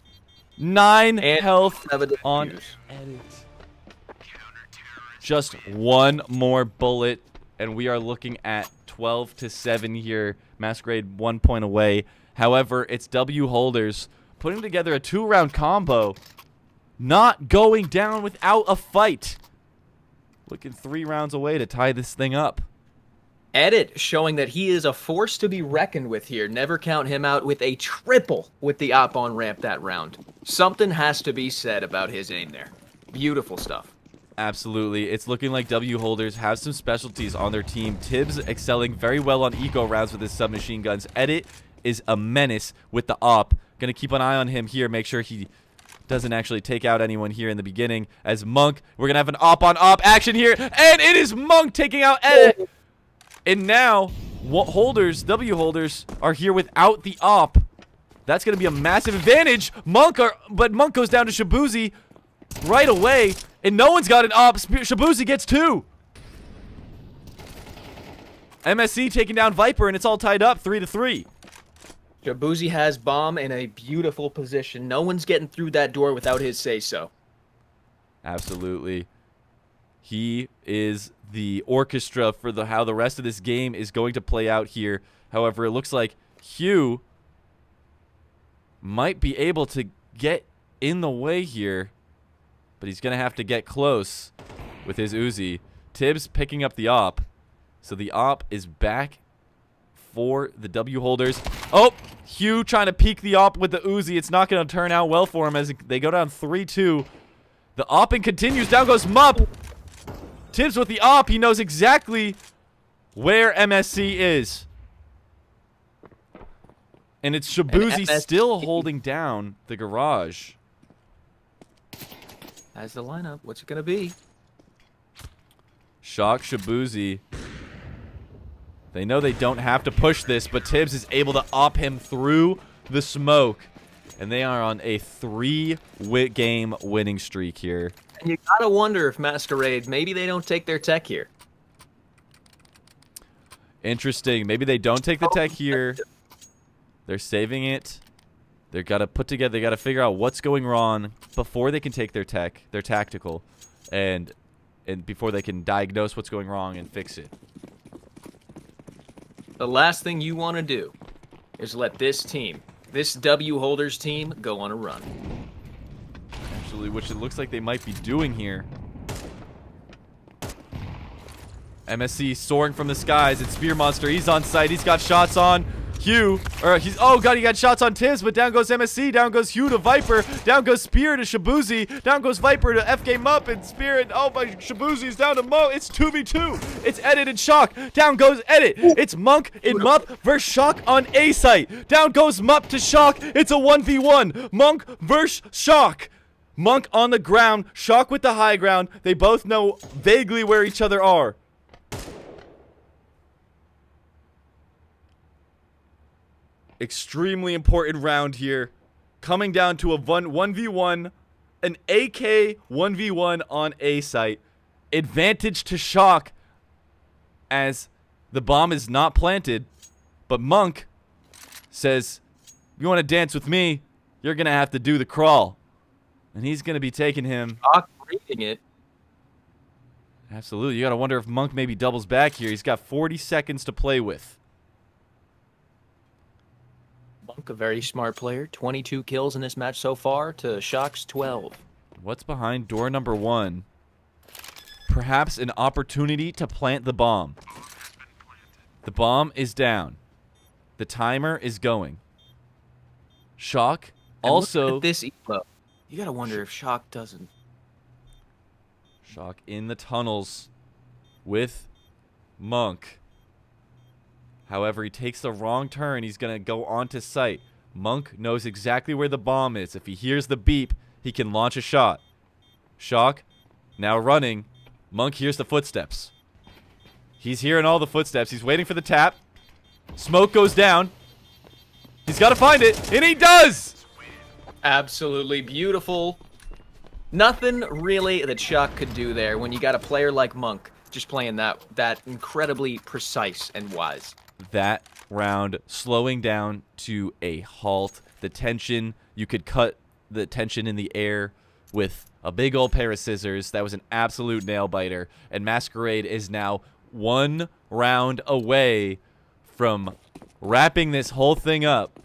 9 health on Edit. Just one more bullet, and we are looking at 12-7 here. Masquerade 1 point away. However, it's W Holders putting together a 2-round combo. Not going down without a fight. Looking 3 rounds away to tie this thing up. Edit showing that he is a force to be reckoned with here. Never count him out with a triple with the op on ramp that round. Something has to be said about his aim there. Beautiful stuff. Absolutely. It's looking like W Holders have some specialties on their team. Tibbs excelling very well on eco rounds with his submachine guns. Edit is a menace with the op. Gonna keep an eye on him here. Make sure he doesn't actually take out anyone here in the beginning. As Monk, we're gonna have an op on op action here. And it is Monk taking out Edit. And now, W Holders are here without the op. That's going to be a massive advantage. But Monk goes down to Shabuzi right away. And no one's got an op. Shabuzi gets 2. MSC taking down Viper, and it's all tied up 3-3. Shabuzi has bomb in a beautiful position. No one's getting through that door without his say-so. Absolutely. He is the orchestra for how the rest of this game is going to play out here. However, it looks like Hugh might be able to get in the way here, but he's going to have to get close with his Uzi. Tibbs picking up the op. So the op is back for the W holders. Oh, Hugh trying to peek the op with the Uzi. It's not going to turn out well for him as they go down 3-2. The opping continues. Down goes Mup. Tibbs with the op. He knows exactly where MSC is. And it's Shabuzi still holding down the garage. As the lineup, what's it going to be? Shock Shabuzi. They know they don't have to push this, but Tibbs is able to op him through the smoke. And they are on a 3-game winning streak here. And you gotta wonder if Masquerade, maybe they don't take their tech here. Interesting. Maybe they don't take the tech here. They're saving it. They got to put together, they got to figure out what's going wrong before they can take their tech, their tactical, and before they can diagnose what's going wrong and fix it. The last thing you want to do is let this team, this W holders team, go on a run. Actually, which it looks like they might be doing here. MSC soaring from the skies. It's Spear Monster. He's on site. He's got shots on Hugh. Oh god, he got shots on Tibbs, but down goes MSC. Down goes Hugh to Viper. Down goes Spear to Shabuzi. Down goes Viper to FK Mup and Spear. And oh my, Shabuzi's down to Mo. It's 2v2. It's Edit and Shock. Down goes Edit. It's Monk and Mup versus Shock on A site. Down goes Mup to Shock. It's a 1v1. Monk versus Shock. Monk on the ground. Shock with the high ground. They both know vaguely where each other are. Extremely important round here. Coming down to a 1v1, an AK 1v1 on A site. Advantage to Shock as the bomb is not planted. But Monk says, you want to dance with me, you're going to have to do the crawl. And he's going to be taking him. Shock reading it. Absolutely. You got to wonder if Monk maybe doubles back here. He's got 40 seconds to play with. Monk, a very smart player. 22 kills in this match so far to Shock's 12. What's behind door number 1? Perhaps an opportunity to plant the bomb. The bomb is down. The timer is going. Shock also... Look at this elo. You gotta wonder if Shock doesn't. Shock in the tunnels with Monk. However, he takes the wrong turn. He's going to go onto site. Monk knows exactly where the bomb is. If he hears the beep, he can launch a shot. Shock, now running. Monk hears the footsteps. He's hearing all the footsteps. He's waiting for the tap. Smoke goes down. He's got to find it, and he does! Absolutely beautiful. Nothing really that Shock could do there when you got a player like Monk just playing that incredibly precise and wise. That round slowing down to a halt. The tension, you could cut the tension in the air with a big old pair of scissors. That was an absolute nail biter. And Masquerade is now 1 round away from wrapping this whole thing up.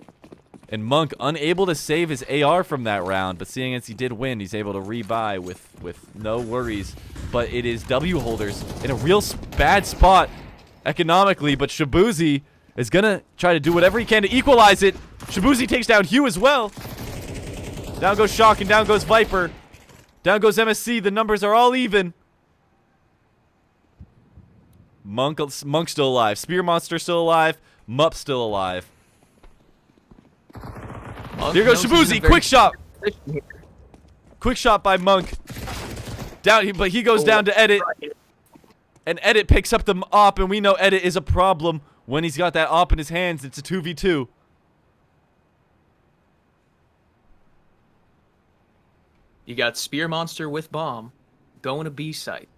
And Monk unable to save his AR from that round, but seeing as he did win, he's able to rebuy with no worries. But it is W holders in a real bad spot economically, but Shabuzi is going to try to do whatever he can to equalize it. Shabuzi takes down Hugh as well. Down goes Shock and down goes Viper. Down goes MSC. The numbers are all even. Monk's still alive. Spear Monster still alive. Mup still alive. Here goes Shabuzi. Quick shot. Quick shot by Monk. Down, but he goes down to Edit. And Edit picks up the op, and we know Edit is a problem when he's got that op in his hands. It's a 2v2. You got Spear Monster with bomb going to B site.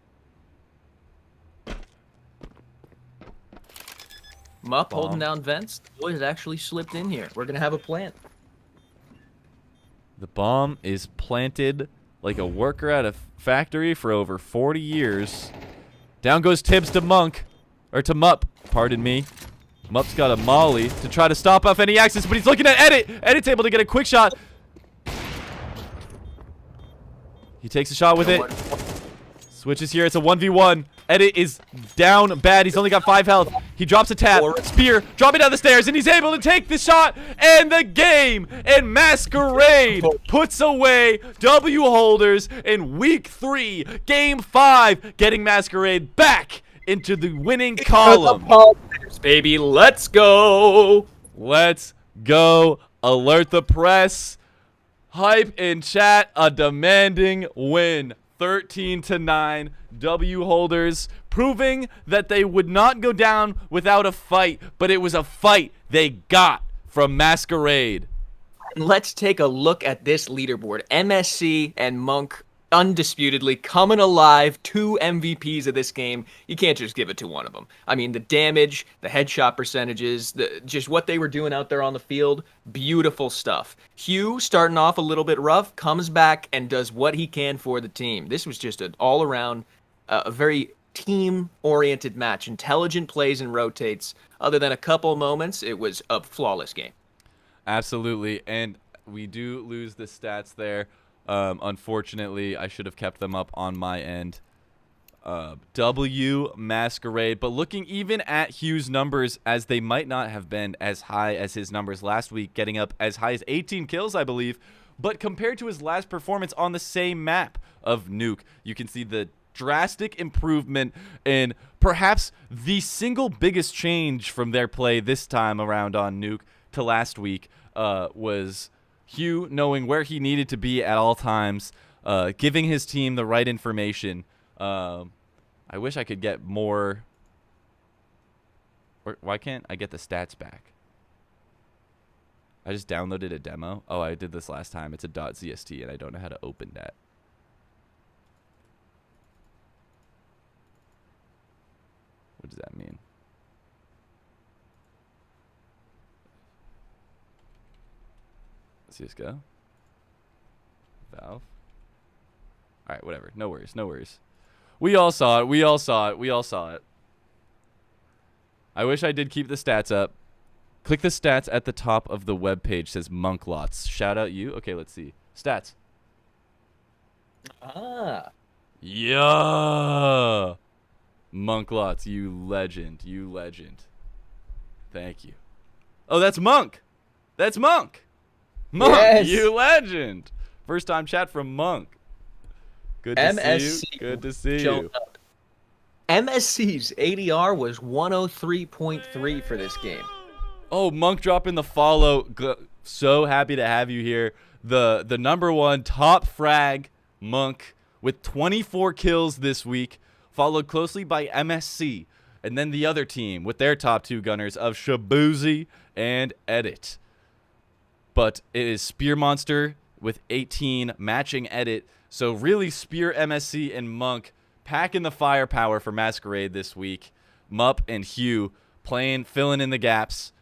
Mupp holding Bomb. down vents. The boys actually slipped in here. We're going to have a plant. The bomb is planted like a worker at a factory for over 40 years. Down goes Tibbs to Monk. Or to Mupp, pardon me. Mupp's got a molly to try to stop off any access, but he's looking at Edit. Edit's able to get a quick shot. He takes a shot with it. Switches here. It's a 1v1. Edit is down bad. He's only got 5 health. He drops a tap. Spear. Dropping down the stairs. And he's able to take the shot. And the game. And Masquerade puts away W holders in week 3. Game 5. Getting Masquerade back into the winning column. Baby, let's go. Let's go. Alert the press. Hype in chat. A demanding win. 13-9. W holders proving that they would not go down without a fight, but it was a fight they got from Masquerade. Let's take a look at this leaderboard. MSC and Monk undisputedly coming alive. 2 MVPs of this game. You can't just give it to one of them. I mean, the damage, the headshot percentages, just what they were doing out there on the field, beautiful stuff. Hugh, starting off a little bit rough, comes back and does what he can for the team. This was just an all-around, a very team-oriented match. Intelligent plays and rotates. Other than a couple moments, it was a flawless game. Absolutely, and we do lose the stats there. Unfortunately, I should have kept them up on my end. W Masquerade, but looking even at Hugh's numbers, as they might not have been as high as his numbers last week, getting up as high as 18 kills, I believe, but compared to his last performance on the same map of Nuke, you can see the drastic improvement in perhaps the single biggest change from their play this time around on Nuke to last week was Hugh knowing where he needed to be at all times, giving his team the right information. I wish I could get more. Why can't I get the stats back? I just downloaded a demo. Oh, I did this last time. It's a .zst, and I don't know how to open that. What does that mean? CSGO? Valve? Alright, whatever. No worries, no worries. We all saw it. We all saw it. We all saw it. I wish I did keep the stats up. Click the stats at the top of the web page. Says Monk Lots. Shout out you. Okay, let's see. Stats. Ah. Yeah. Monk Lots, you legend. You legend. Thank you. Oh, that's Monk. That's Monk. Monk, yes. You legend. First time chat from Monk. Good to see you. Good to see you. MSC's ADR was 103.3 for this game. Oh, Monk dropping the follow. So happy to have you here. The #1 top frag, Monk, with 24 kills this week, followed closely by MSC, and then the other team with their top 2 gunners of Shabuzi and Edit. But it is Spear Monster with 18 matching Edit. So really Spear, MSC, and Monk packing the firepower for Masquerade this week. Mupp and Hugh filling in the gaps.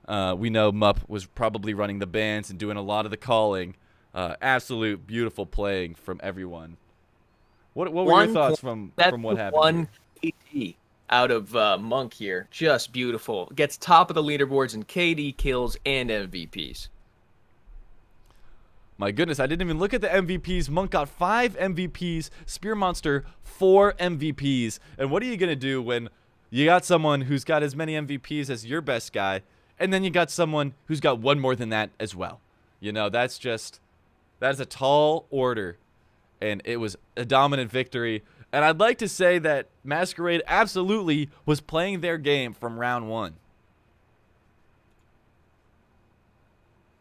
We know Mupp was probably running the bands and doing a lot of the calling. Absolute beautiful playing from everyone. What were your thoughts from what happened? One KD out of Monk here. Just beautiful. Gets top of the leaderboards in KD kills and MVPs. My goodness, I didn't even look at the MVPs. Monk got 5 MVPs. Spear Monster, 4 MVPs. And what are you going to do when you got someone who's got as many MVPs as your best guy, and then you got someone who's got 1 more than that as well? You know, that's a tall order. And it was a dominant victory. And I'd like to say that Masquerade absolutely was playing their game from round 1.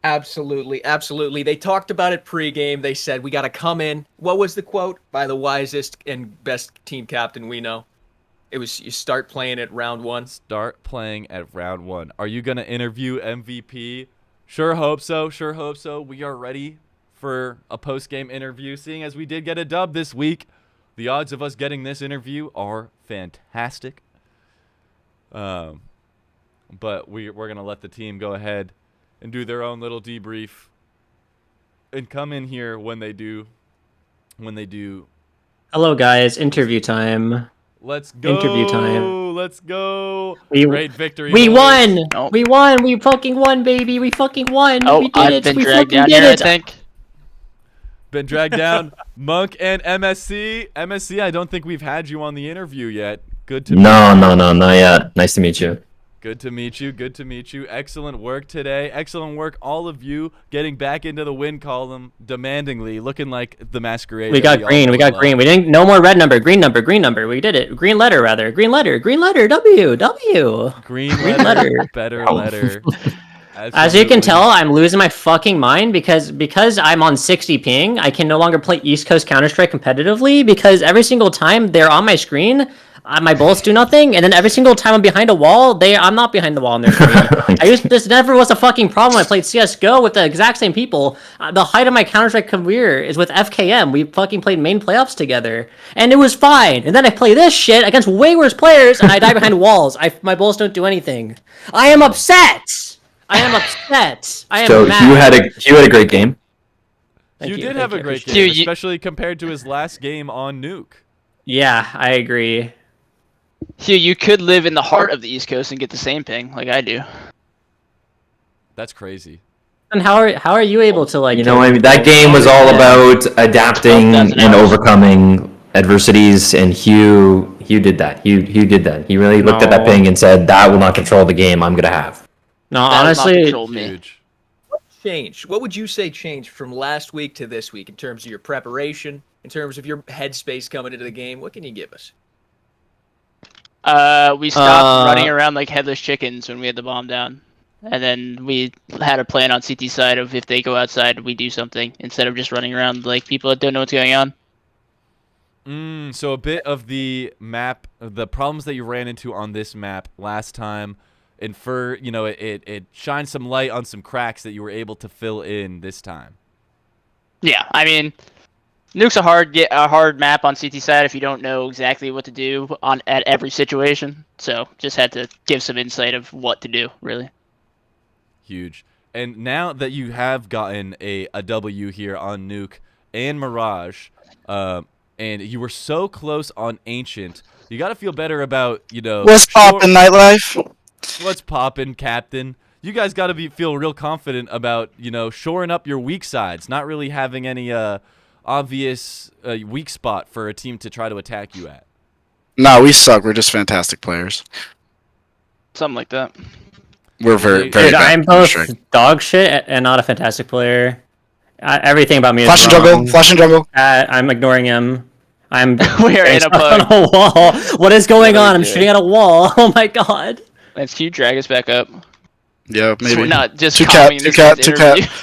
Absolutely, absolutely. They talked about it pregame. They said, we got to come in. What was the quote by the wisest and best team captain we know? It was, you start playing at round 1. Start playing at round 1. Are you going to interview MVP? Sure hope so. Sure hope so. We are ready for a post-game interview. Seeing as we did get a dub this week, the odds of us getting this interview are fantastic. What but we're going to let the team go ahead and do their own little debrief and come in here when they do. Hello, guys. Interview time. Let's go. Interview time. Let's go. We- Great victory. We boys. won! Oh. We won! We fucking won, baby! We fucking won! Oh, we did I've it! been We dragged fucking down did here, I it! think. Been dragged down. Monk and MSC. MSC, I don't think we've had you on the interview yet. Good to meet No, you. not yet. Nice to meet you. Good to meet you. Good to meet you. Excellent work today. Excellent work, all of you, getting back into the win column demandingly, looking like the Masquerade. We that got green. all We got love. green. We didn't. No more red number. Green number. Green number. We did it. Green letter, rather. Green letter. Green letter. W. W. Green Green letter. letter. Better letter. As you can Absolutely. tell, I'm losing my fucking mind because I'm on 60 ping. I can no longer play East Coast Counter-Strike competitively because every single time they're on my screen, my bullets do nothing, and then every single time I'm behind a wall, I'm not behind the wall on their screen. This never was a fucking problem. I played CS:GO with the exact same people. The height of my Counter-Strike career is with FKM. We fucking played main playoffs together, and it was fine. And then I play this shit against way worse players, and I die behind walls. My bullets don't do anything. I am upset. I am upset. I am So mad. Hugh had a great game. Thank You you, did thank have you, a great appreciate game, it. You- especially compared to his last game on Nuke. Yeah, I agree. Hugh, you could live in the heart of the East Coast and get the same ping like I do. That's crazy. And how are you able to like? You know, I mean, that game was all about adapting 12,000 and hours. overcoming adversities, and Hugh did that. Hugh did that. He really looked at that No. ping and said, "That will not control the game I'm gonna have." No, That will not honestly, control me. Huge. Change. What would you say changed from last week to this week in terms of your preparation, in terms of your headspace coming into the game? What can you give us? We stopped running around like headless chickens when we had the bomb down. And then we had a plan on CT side of if they go outside, we do something instead of just running around like people that don't know what's going on. So a bit of the map, the problems that you ran into on this map last time, it shines some light on some cracks that you were able to fill in this time. Yeah, I mean, Nuke's a hard map on CT side if you don't know exactly what to do at every situation. So just had to give some insight of what to do, really. Huge. And now that you have gotten a W here on Nuke and Mirage, and you were so close on Ancient, you got to feel better about, What's poppin', nightlife? What's poppin', Captain? You guys got to feel real confident about, shoring up your weak sides, not really having any obvious weak spot for a team to try to attack you at. No, we suck. We're just fantastic players. Something like that. We're very, Dude, very dude, bad. I'm both dog shit and not a fantastic player. Everything about me Flash is and wrong. jungle. Flash and jungle. I'm ignoring him. I'm We are in a on bug. a wall. What is going What are on? we I'm doing? shooting at a wall. Oh my god. Let's Q drag us back up. Yeah, So we're maybe. not just Two cat, commenting two this cat, guy's two cat. interview.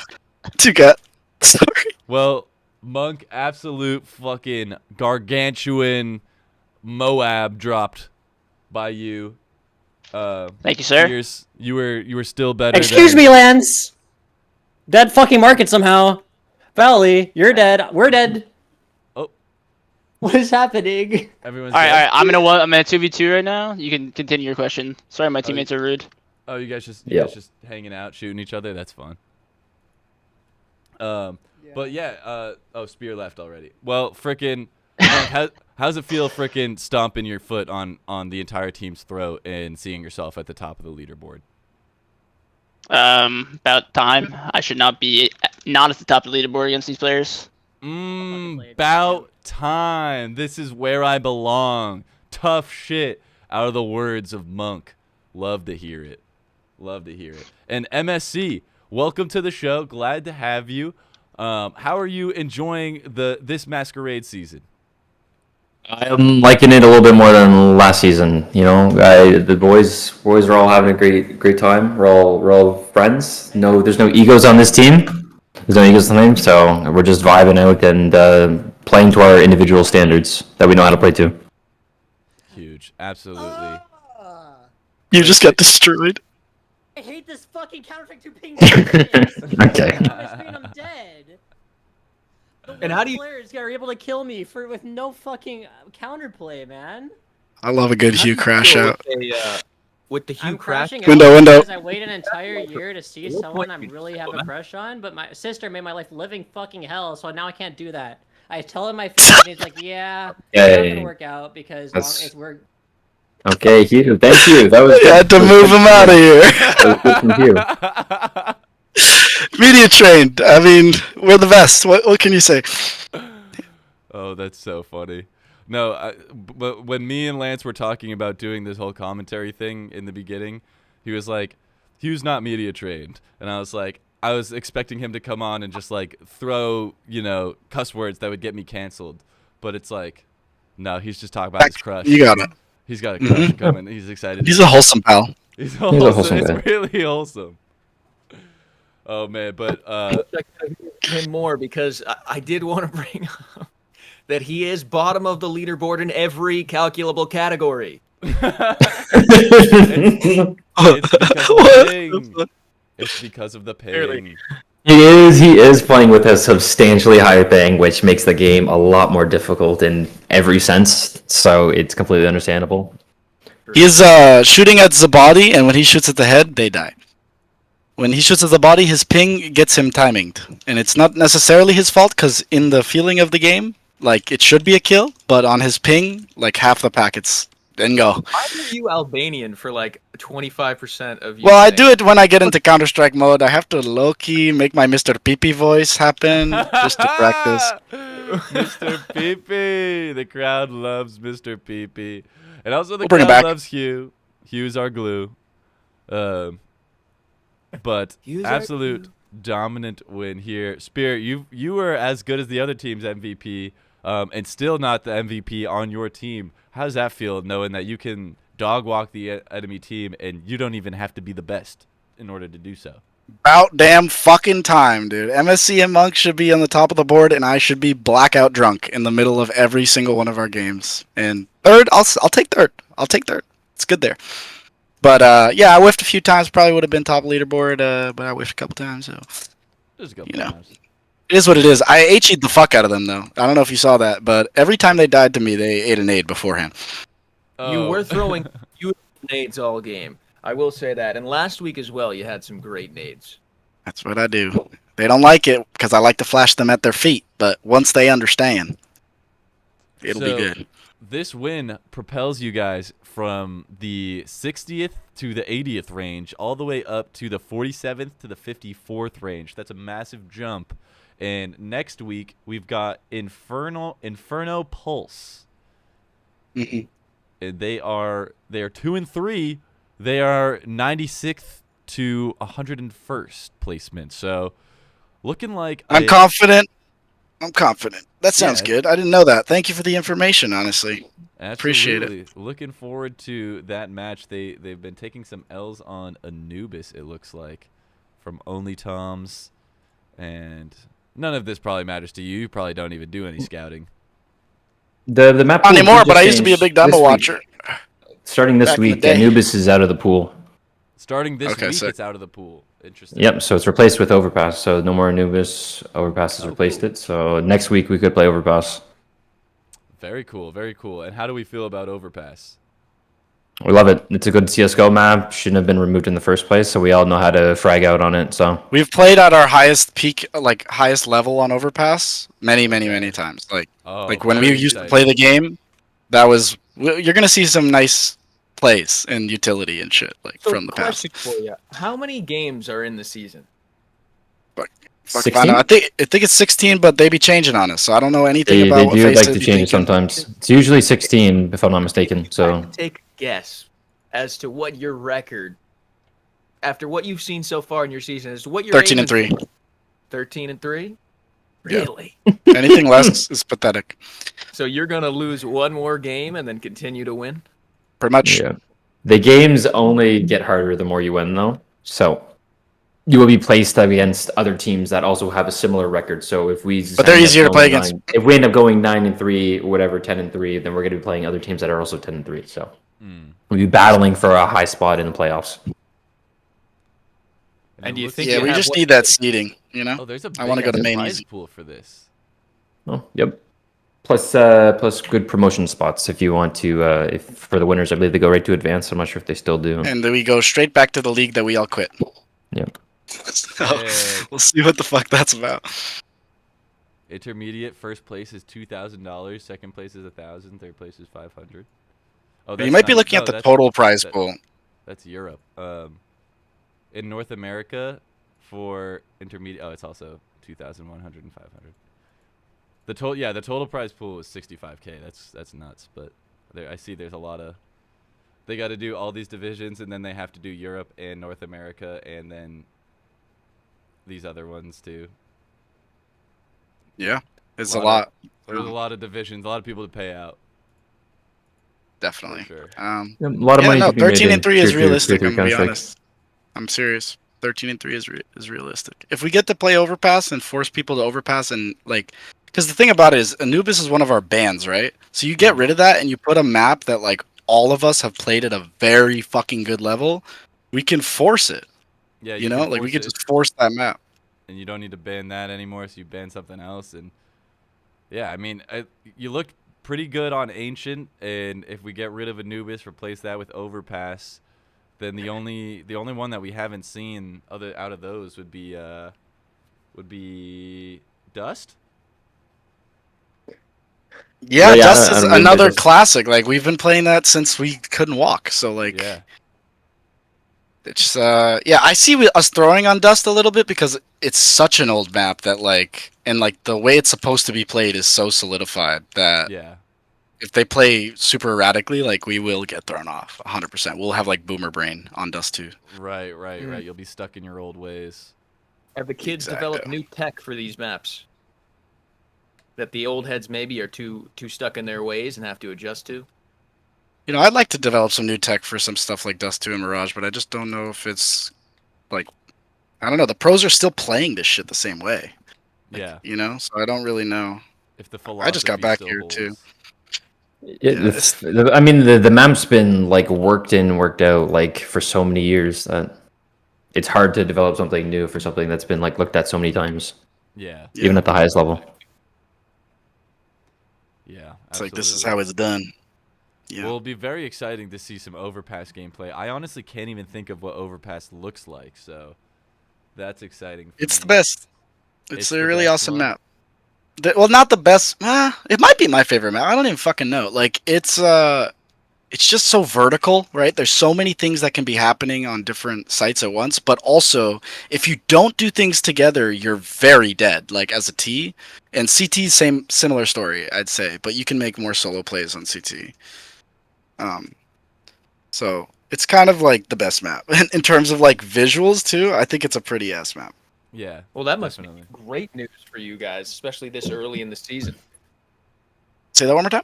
Two cat. Sorry. Well, Monk, absolute fucking gargantuan Moab dropped by you. Thank you, sir. Spears, you were still better. Excuse me, Lance. Dead fucking market somehow. Valley, you're dead. We're dead. Oh. What is happening? Everyone's All right, dead? I'm gonna 2v2 right now. You can continue your question. Sorry, my teammates are rude. Oh, you guys Yep. just hanging out, shooting each other. That's fun. But yeah. Spear left already. Well, frickin', how's it feel, frickin' stomping your foot on the entire team's throat and seeing yourself at the top of the leaderboard? About time. I should not be not at the top of the leaderboard against these players. About time. This is where I belong. Tough shit. Out of the words of Monk. Love to hear it. Love to hear it. And MSC, welcome to the show. Glad to have you. How are you enjoying this Masquerade season? I'm liking it a little bit more than last season. The boys are all having a great time. We're all friends. No, there's no egos on this team. There's no egos on the team, so we're just vibing out and playing to our individual standards that we know how to play to. Huge. Absolutely. You just got destroyed. I hate this fucking Counter-Strike 2 ping. Okay. I'm dead. And how do you- players are able to kill me with no fucking counterplay, man? I love a good Hugh crash out. with the Hue I'm crash. crashing Window, out window. because I waited an entire year to see What someone I point- really have a crush on, but my sister made my life living fucking hell, so now I can't do that. I tell him my feelings, and he's like, "Yeah, it's not gonna work out because we're." Okay, Hugh. Thank you. That was. You had to move him out of here. That was good from Hugh. Media trained. I mean, we're the best. What can you say? Oh, that's so funny. No, but when me and Lance were talking about doing this whole commentary thing in the beginning, he was like, Hugh's not media trained. And I was like, I was expecting him to come on and just like throw, cuss words that would get me canceled. But it's like, no, he's just talking about his crush. You got it. He's got a crush coming. He's excited. He's a wholesome pal. He's a wholesome. wholesome It's guy. really wholesome. Oh, man. But him more because I did want to bring up that he is bottom of the leaderboard in every calculable category. it's because of the ping. It's because of the ping. He is playing with a substantially higher ping, which makes the game a lot more difficult in every sense. So it's completely understandable. He's shooting at the body, and when he shoots at the head, they die. When he shoots at the body, his ping gets him timinged. And it's not necessarily his fault, because in the feeling of the game, like, it should be a kill, but on his ping, like, half the packets then go. Why are you Albanian for like 25% of you? Well, I do it when I get into Counter-Strike mode. I have to low-key make my Mr. Peepee voice happen, just to practice. Mr. Peepee. The crowd loves Mr. Peepee. And also the We'll bring him crowd back. loves Hugh. Hugh's our glue. But Hugh's our absolute dominant win here. Spirit, you were as good as the other team's MVP, and still not the MVP on your team. How does that feel, knowing that you can dog walk the enemy team and you don't even have to be the best in order to do so? About damn fucking time, dude. MSC and Monk should be on the top of the board, and I should be blackout drunk in the middle of every single one of our games. And third, I'll take third. I'll take third. It's good there. But yeah, I whiffed a few times. Probably would have been top leaderboard, but I whiffed a couple times. So Just go. You know. it is what it is. I HE'd the fuck out of them, though. I don't know if you saw that, but every time they died to me, they ate an aid beforehand. You were throwing nades all game. I will say that. And last week as well, you had some great nades. That's what I do. They don't like it because I like to flash them at their feet, but once they understand, it'll be good. This win propels you guys from the 60th to the 80th range, all the way up to the 47th to the 54th range. That's a massive jump. And next week we've got Inferno Pulse. Mhm. And they are 2 and 3. They are 96th to 101st placement. So looking like I'm confident. That sounds good. I didn't know that. Thank you for the information, honestly. Appreciate it. Looking forward to that match. They've been taking some L's on Anubis, it looks like, from Only Toms, and none of this probably matters to you. You probably don't even do any scouting. The map Not pool anymore, just but I used to be a changed big demo this week. watcher. Starting this Back in the week, day. Anubis is out of the pool. Starting this Okay, week, sick. it's out of the pool. Interesting. Yep, so it's replaced with Overpass. So no more Anubis. Overpass has replaced it. So next week we could play Overpass. Very cool. Very cool. And how do we feel about Overpass? We love it. It's a good CSGO map. Shouldn't have been removed in the first place, so we all know how to frag out on it. So We've played at our highest peak, like highest level on Overpass, many times. Like when we very used to exciting. play the game, you're gonna see some nice plays and utility and shit like So from the past. question for you. How many games are in the season? Fuck if I know. 16? I think it's 16, but they be changing on us, so I don't know anything they about what do Face like is to be change it thinking. sometimes. It's usually 16, if I'm not mistaken. If I So could take a guess as to what your record, after what you've seen so far in your season, is what you're 13 and aiming 3. for. 13 and 3? Yeah. Really? Anything less is pathetic. So you're gonna lose one more game and then continue to win? Pretty much. yeah, the games only get harder the more you win, though. So you will be placed against other teams that also have a similar record. So if we But they're end up easier to play going against. if we end up going 9 and 3, whatever, 10 and 3, then we're going to be playing other teams that are also 10 and 3. So we'll be battling for a high spot in the playoffs. And do it you looks think Yeah, you we have just what- need that seeding, you know? Oh, there's a I wanna big go to main prize easy. pool for this. Oh, yep. Plus good promotion spots if you want to. If for the winners, I believe they go right to advance. I'm not sure if they still do. And then we go straight back to the league that we all quit. Yeah. So, Hey. we'll see what the fuck that's about. Intermediate first place is $2,000. Second place is $1,000. Third place is $500. Oh, You might be looking no, at the that's- total prize pool. That's Europe. In North America, for intermediate, it's also 2,100 and 500. The total prize pool is 65K. That's nuts. But I see there's a lot of. They got to do all these divisions, and then they have to do Europe and North America, and then these other ones too. Yeah, it's a Lot lot. There's a lot of divisions, a lot of people to pay out. Definitely. For sure. Yeah, a lot of money. No, to be made 13 in and 3 tier is 2, realistic. tier I'm 3 gonna be Counter-Strike. honest. I'm serious. 13 and 3 is realistic. If we get to play Overpass and force people to Overpass and like, because the thing about it is Anubis is one of our bans, right? So you get rid of that and you put a map that like all of us have played at a very fucking good level. We can force it. Yeah, You know, can like we force could it, just force that map. and you don't need to ban that anymore. So you ban something else, and yeah, I mean, you look pretty good on Ancient, and if we get rid of Anubis, replace that with Overpass, then the only one that we haven't seen out of those would be Dust. Yeah, Yeah, Dust I is don't really another notice. classic. Like we've been playing that since we couldn't walk. So like, Yeah, it's yeah, I see us throwing on Dust a little bit because it's such an old map that like, and like the way it's supposed to be played is so solidified that yeah, if they play super erratically, like we will get thrown off 100%. We'll have like boomer brain on Dust 2. right. You'll be stuck in your old ways. Have the kids developed new tech for these maps that the old heads maybe are too stuck in their ways and have to adjust to? You know, I'd like to develop some new tech for some stuff like Dust 2 and Mirage, but I just don't know if it's like, I don't know. The pros are still playing this shit the same way. Yeah, You know, so I don't really know. if the philosophy I just got back still here holds. too. Yeah, I mean, the map's been like worked in, worked out like for so many years that it's hard to develop something new for something that's been like looked at so many times, Yeah, even at the highest level. yeah. It's like this is absolutely. how it's done. Yeah. Well, it'll be very exciting to see some Overpass gameplay. I honestly can't even think of what Overpass looks like, so that's exciting. For It's me. the best. It's It's the a really best awesome one? map. Well, not the best. It might be my favorite map. I don't even fucking know. Like it's just so vertical, right? There's so many things that can be happening on different sites at once, but also if you don't do things together, you're very dead. Like as a T, and CT similar story, I'd say, but you can make more solo plays on CT. So it's kind of like the best map in terms of like visuals too. I think it's a pretty ass map. Yeah. Well, that must definitely. be great news for you guys, especially this early in the season. Say that one more time.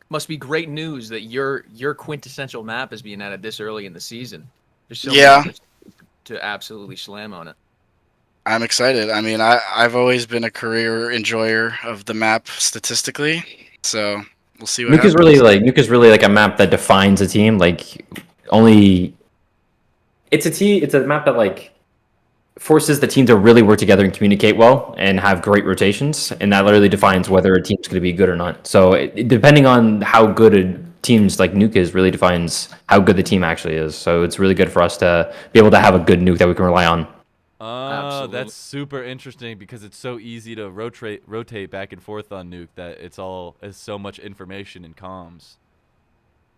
Must be great news that your quintessential map is being added this early in the season. There's so Yeah. many to absolutely slam on it. I'm excited. I mean, I've always been a career enjoyer of the map statistically, so we'll see what Nuke happens. is really like a map that defines a team. Like only, it's a map that like forces the team to really work together and communicate well and have great rotations, and that literally defines whether a team's going to be good or not. So depending on how good a team's like nuke is, really defines how good the team actually is. So it's really good for us to be able to have a good nuke that we can rely on. Absolutely. That's super interesting because it's so easy to rotate back and forth on nuke that it's so much information in comms.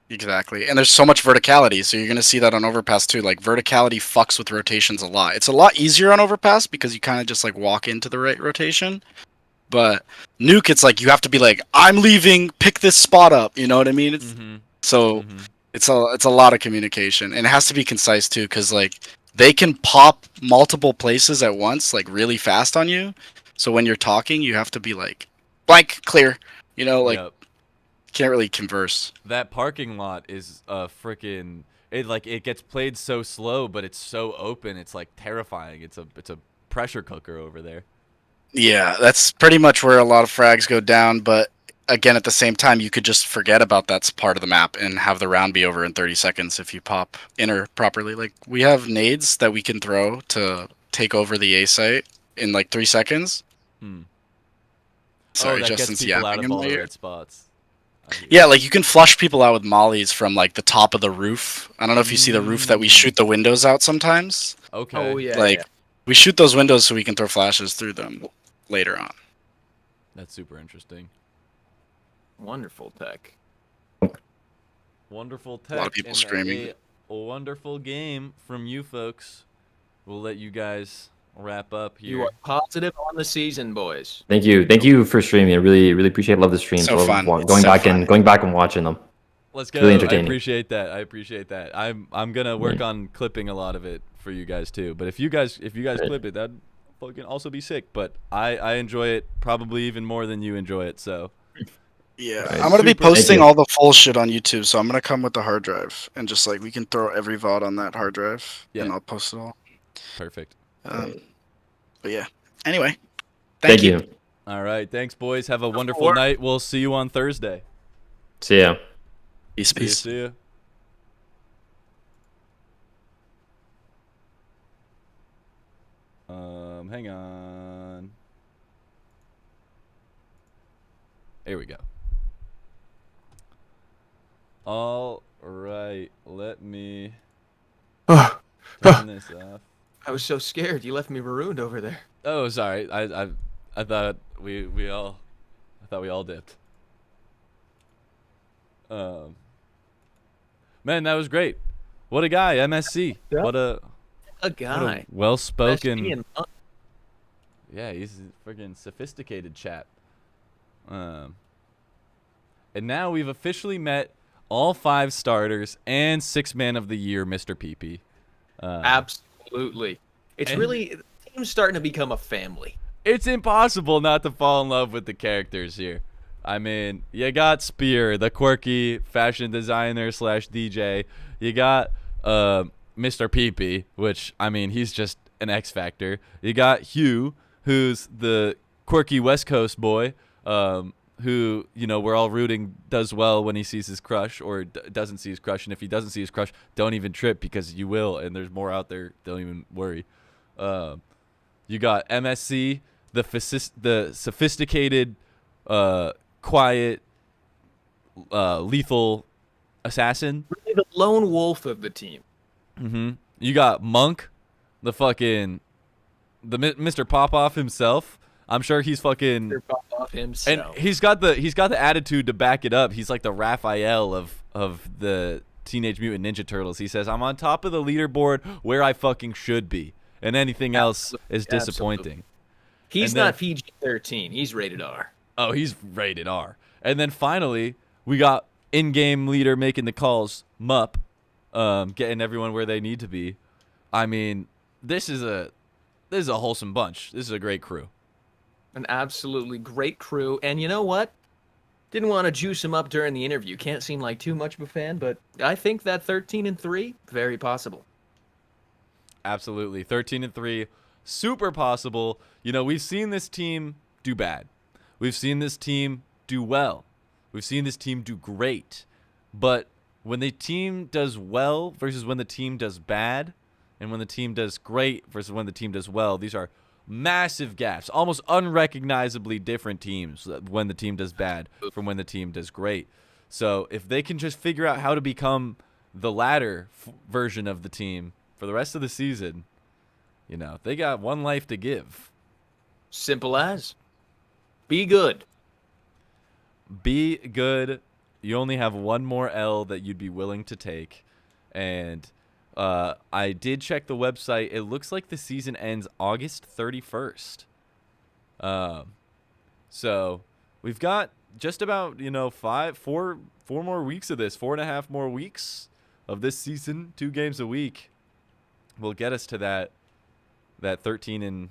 Exactly. And there's so much verticality, so you're going to see that on Overpass too. Like verticality fucks with rotations a lot. It's a lot easier on Overpass because you kind of just like walk into the right rotation. But Nuke, it's like you have to be like, I'm leaving, pick this spot up. You know what I mean? So it's a lot of communication, and it has to be concise too, because like they can pop multiple places at once, like really fast on you. So when you're talking, you have to be like blank, clear. You know, like Yep. can't really converse. That parking lot is freaking. It gets played so slow, but it's so open. It's like terrifying. It's a pressure cooker over there. Yeah, that's pretty much where a lot of frags go down, but again, at the same time, you could just forget about that part of the map and have the round be over in 30 seconds if you pop inner properly. Like, we have nades that we can throw to take over the A site in like 3 seconds. Sorry, that Justin's gets people out yapping of in all my the ear. right spots. Yeah, like you can flush people out with mollies from like the top of the roof. I don't know if you see the roof that we shoot the windows out sometimes. Okay. Oh yeah, Like yeah. we shoot those windows so we can throw flashes through them later on. That's super interesting. Wonderful tech. Wonderful tech. A lot of people and screaming. A wonderful game from you folks. We'll let you guys wrap up here. You are positive on the season, boys. Thank you for streaming. I really appreciate. Love the streams. So Love fun. going It's so back fun. and going back and watching them. Let's go. really I entertaining. appreciate that. I'm gonna work on clipping a lot of it for you guys too. But if you guys clip it, that'd fucking also be sick. But I enjoy it probably even more than you enjoy it. So Yeah, Right. I'm gonna be Super- posting Thank you. all the full shit on YouTube, so I'm gonna come with the hard drive and just like we can throw every VOD on that hard drive, Yeah. and I'll post it all. perfect. But yeah. Anyway, Thank you. All right. Thanks, boys. Have a wonderful work. night. We'll see you on Thursday. See ya. Peace, See you. peace. See ya. Hang on. Here we go. All right. Let me turn this off. I was so scared. You left me marooned over there. Oh, sorry. I thought we all dipped. Man, that was great. What a guy, MSC. Yeah. What a Guy. well-spoken. Best and Yeah, he's a freaking sophisticated chap. And now we've officially met all 5 starters and 6 man of the year, Mr. PP. Absolutely. It's and- really the team's starting to become a family. It's impossible not to fall in love with the characters here. I mean, you got Spear, the quirky fashion designer / DJ. You got Mr. PP, which, I mean, he's just an X Factor. You got Hugh, who's the quirky West Coast boy, who, you know, we're all rooting does well when he sees his crush or doesn't see his crush. And if he doesn't see his crush, don't even trip because you will, and there's more out there. Don't even worry. You got MSC, the sophisticated, quiet, lethal assassin. Really the lone wolf of the team. Mm-hmm. You got Monk, the Mr. Popoff himself. I'm sure he's fucking, They're off and himself. he's got the attitude to back it up. He's like the Raphael of the Teenage Mutant Ninja Turtles. He says, "I'm on top of the leaderboard where I fucking should be, and anything else is Absolutely. disappointing." He's and then- not PG-13. He's rated R. Oh, he's rated R. And then finally, we got in-game leader making the calls, Mupp, getting everyone where they need to be. I mean, this is a wholesome bunch. This is a great crew. An absolutely great crew. And you know what? Didn't want to juice him up during the interview. Can't seem like too much of a fan, but I think that 13-3, very possible. Absolutely. 13-3, super possible. You know, we've seen this team do bad. We've seen this team do well. We've seen this team do great. But when the team does well versus when the team does bad, and when the team does great versus when the team does well, these are massive gaps, almost unrecognizably different teams when the team does bad from when the team does great. So if they can just figure out how to become the latter version of the team for the rest of the season, you know, they got one life to give. Simple as. Be good. Be good. You only have one more L that you'd be willing to take. And I did check the website. It looks like the season ends August 31st. So we've got just about, you know, four more weeks of this, 4.5 more weeks of this season. 2 games a week will get us to that 13-3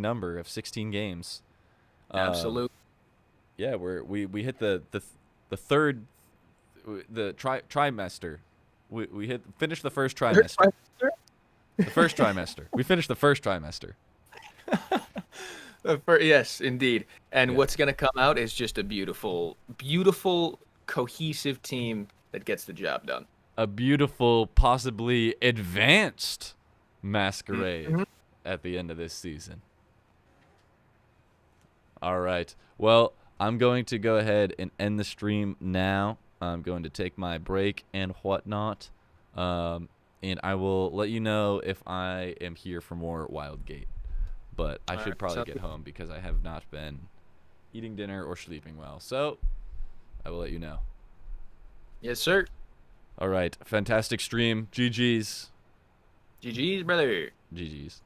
number of 16 games. Absolutely. Yeah, we hit the third trimester. We finished the first trimester. The first trimester. We finished the first trimester. Yes, indeed. And Yeah. what's going to come out is just a beautiful, beautiful, cohesive team that gets the job done. A beautiful, possibly advanced Masquerade at the end of this season. All right. Well, I'm going to go ahead and end the stream now. I'm going to take my break and whatnot. And I will let you know if I am here for more Wildgate. But I should probably get home because I have not been eating dinner or sleeping well. So I will let you know. Yes, sir. All right. Fantastic stream. GG's. GG's, brother. GG's.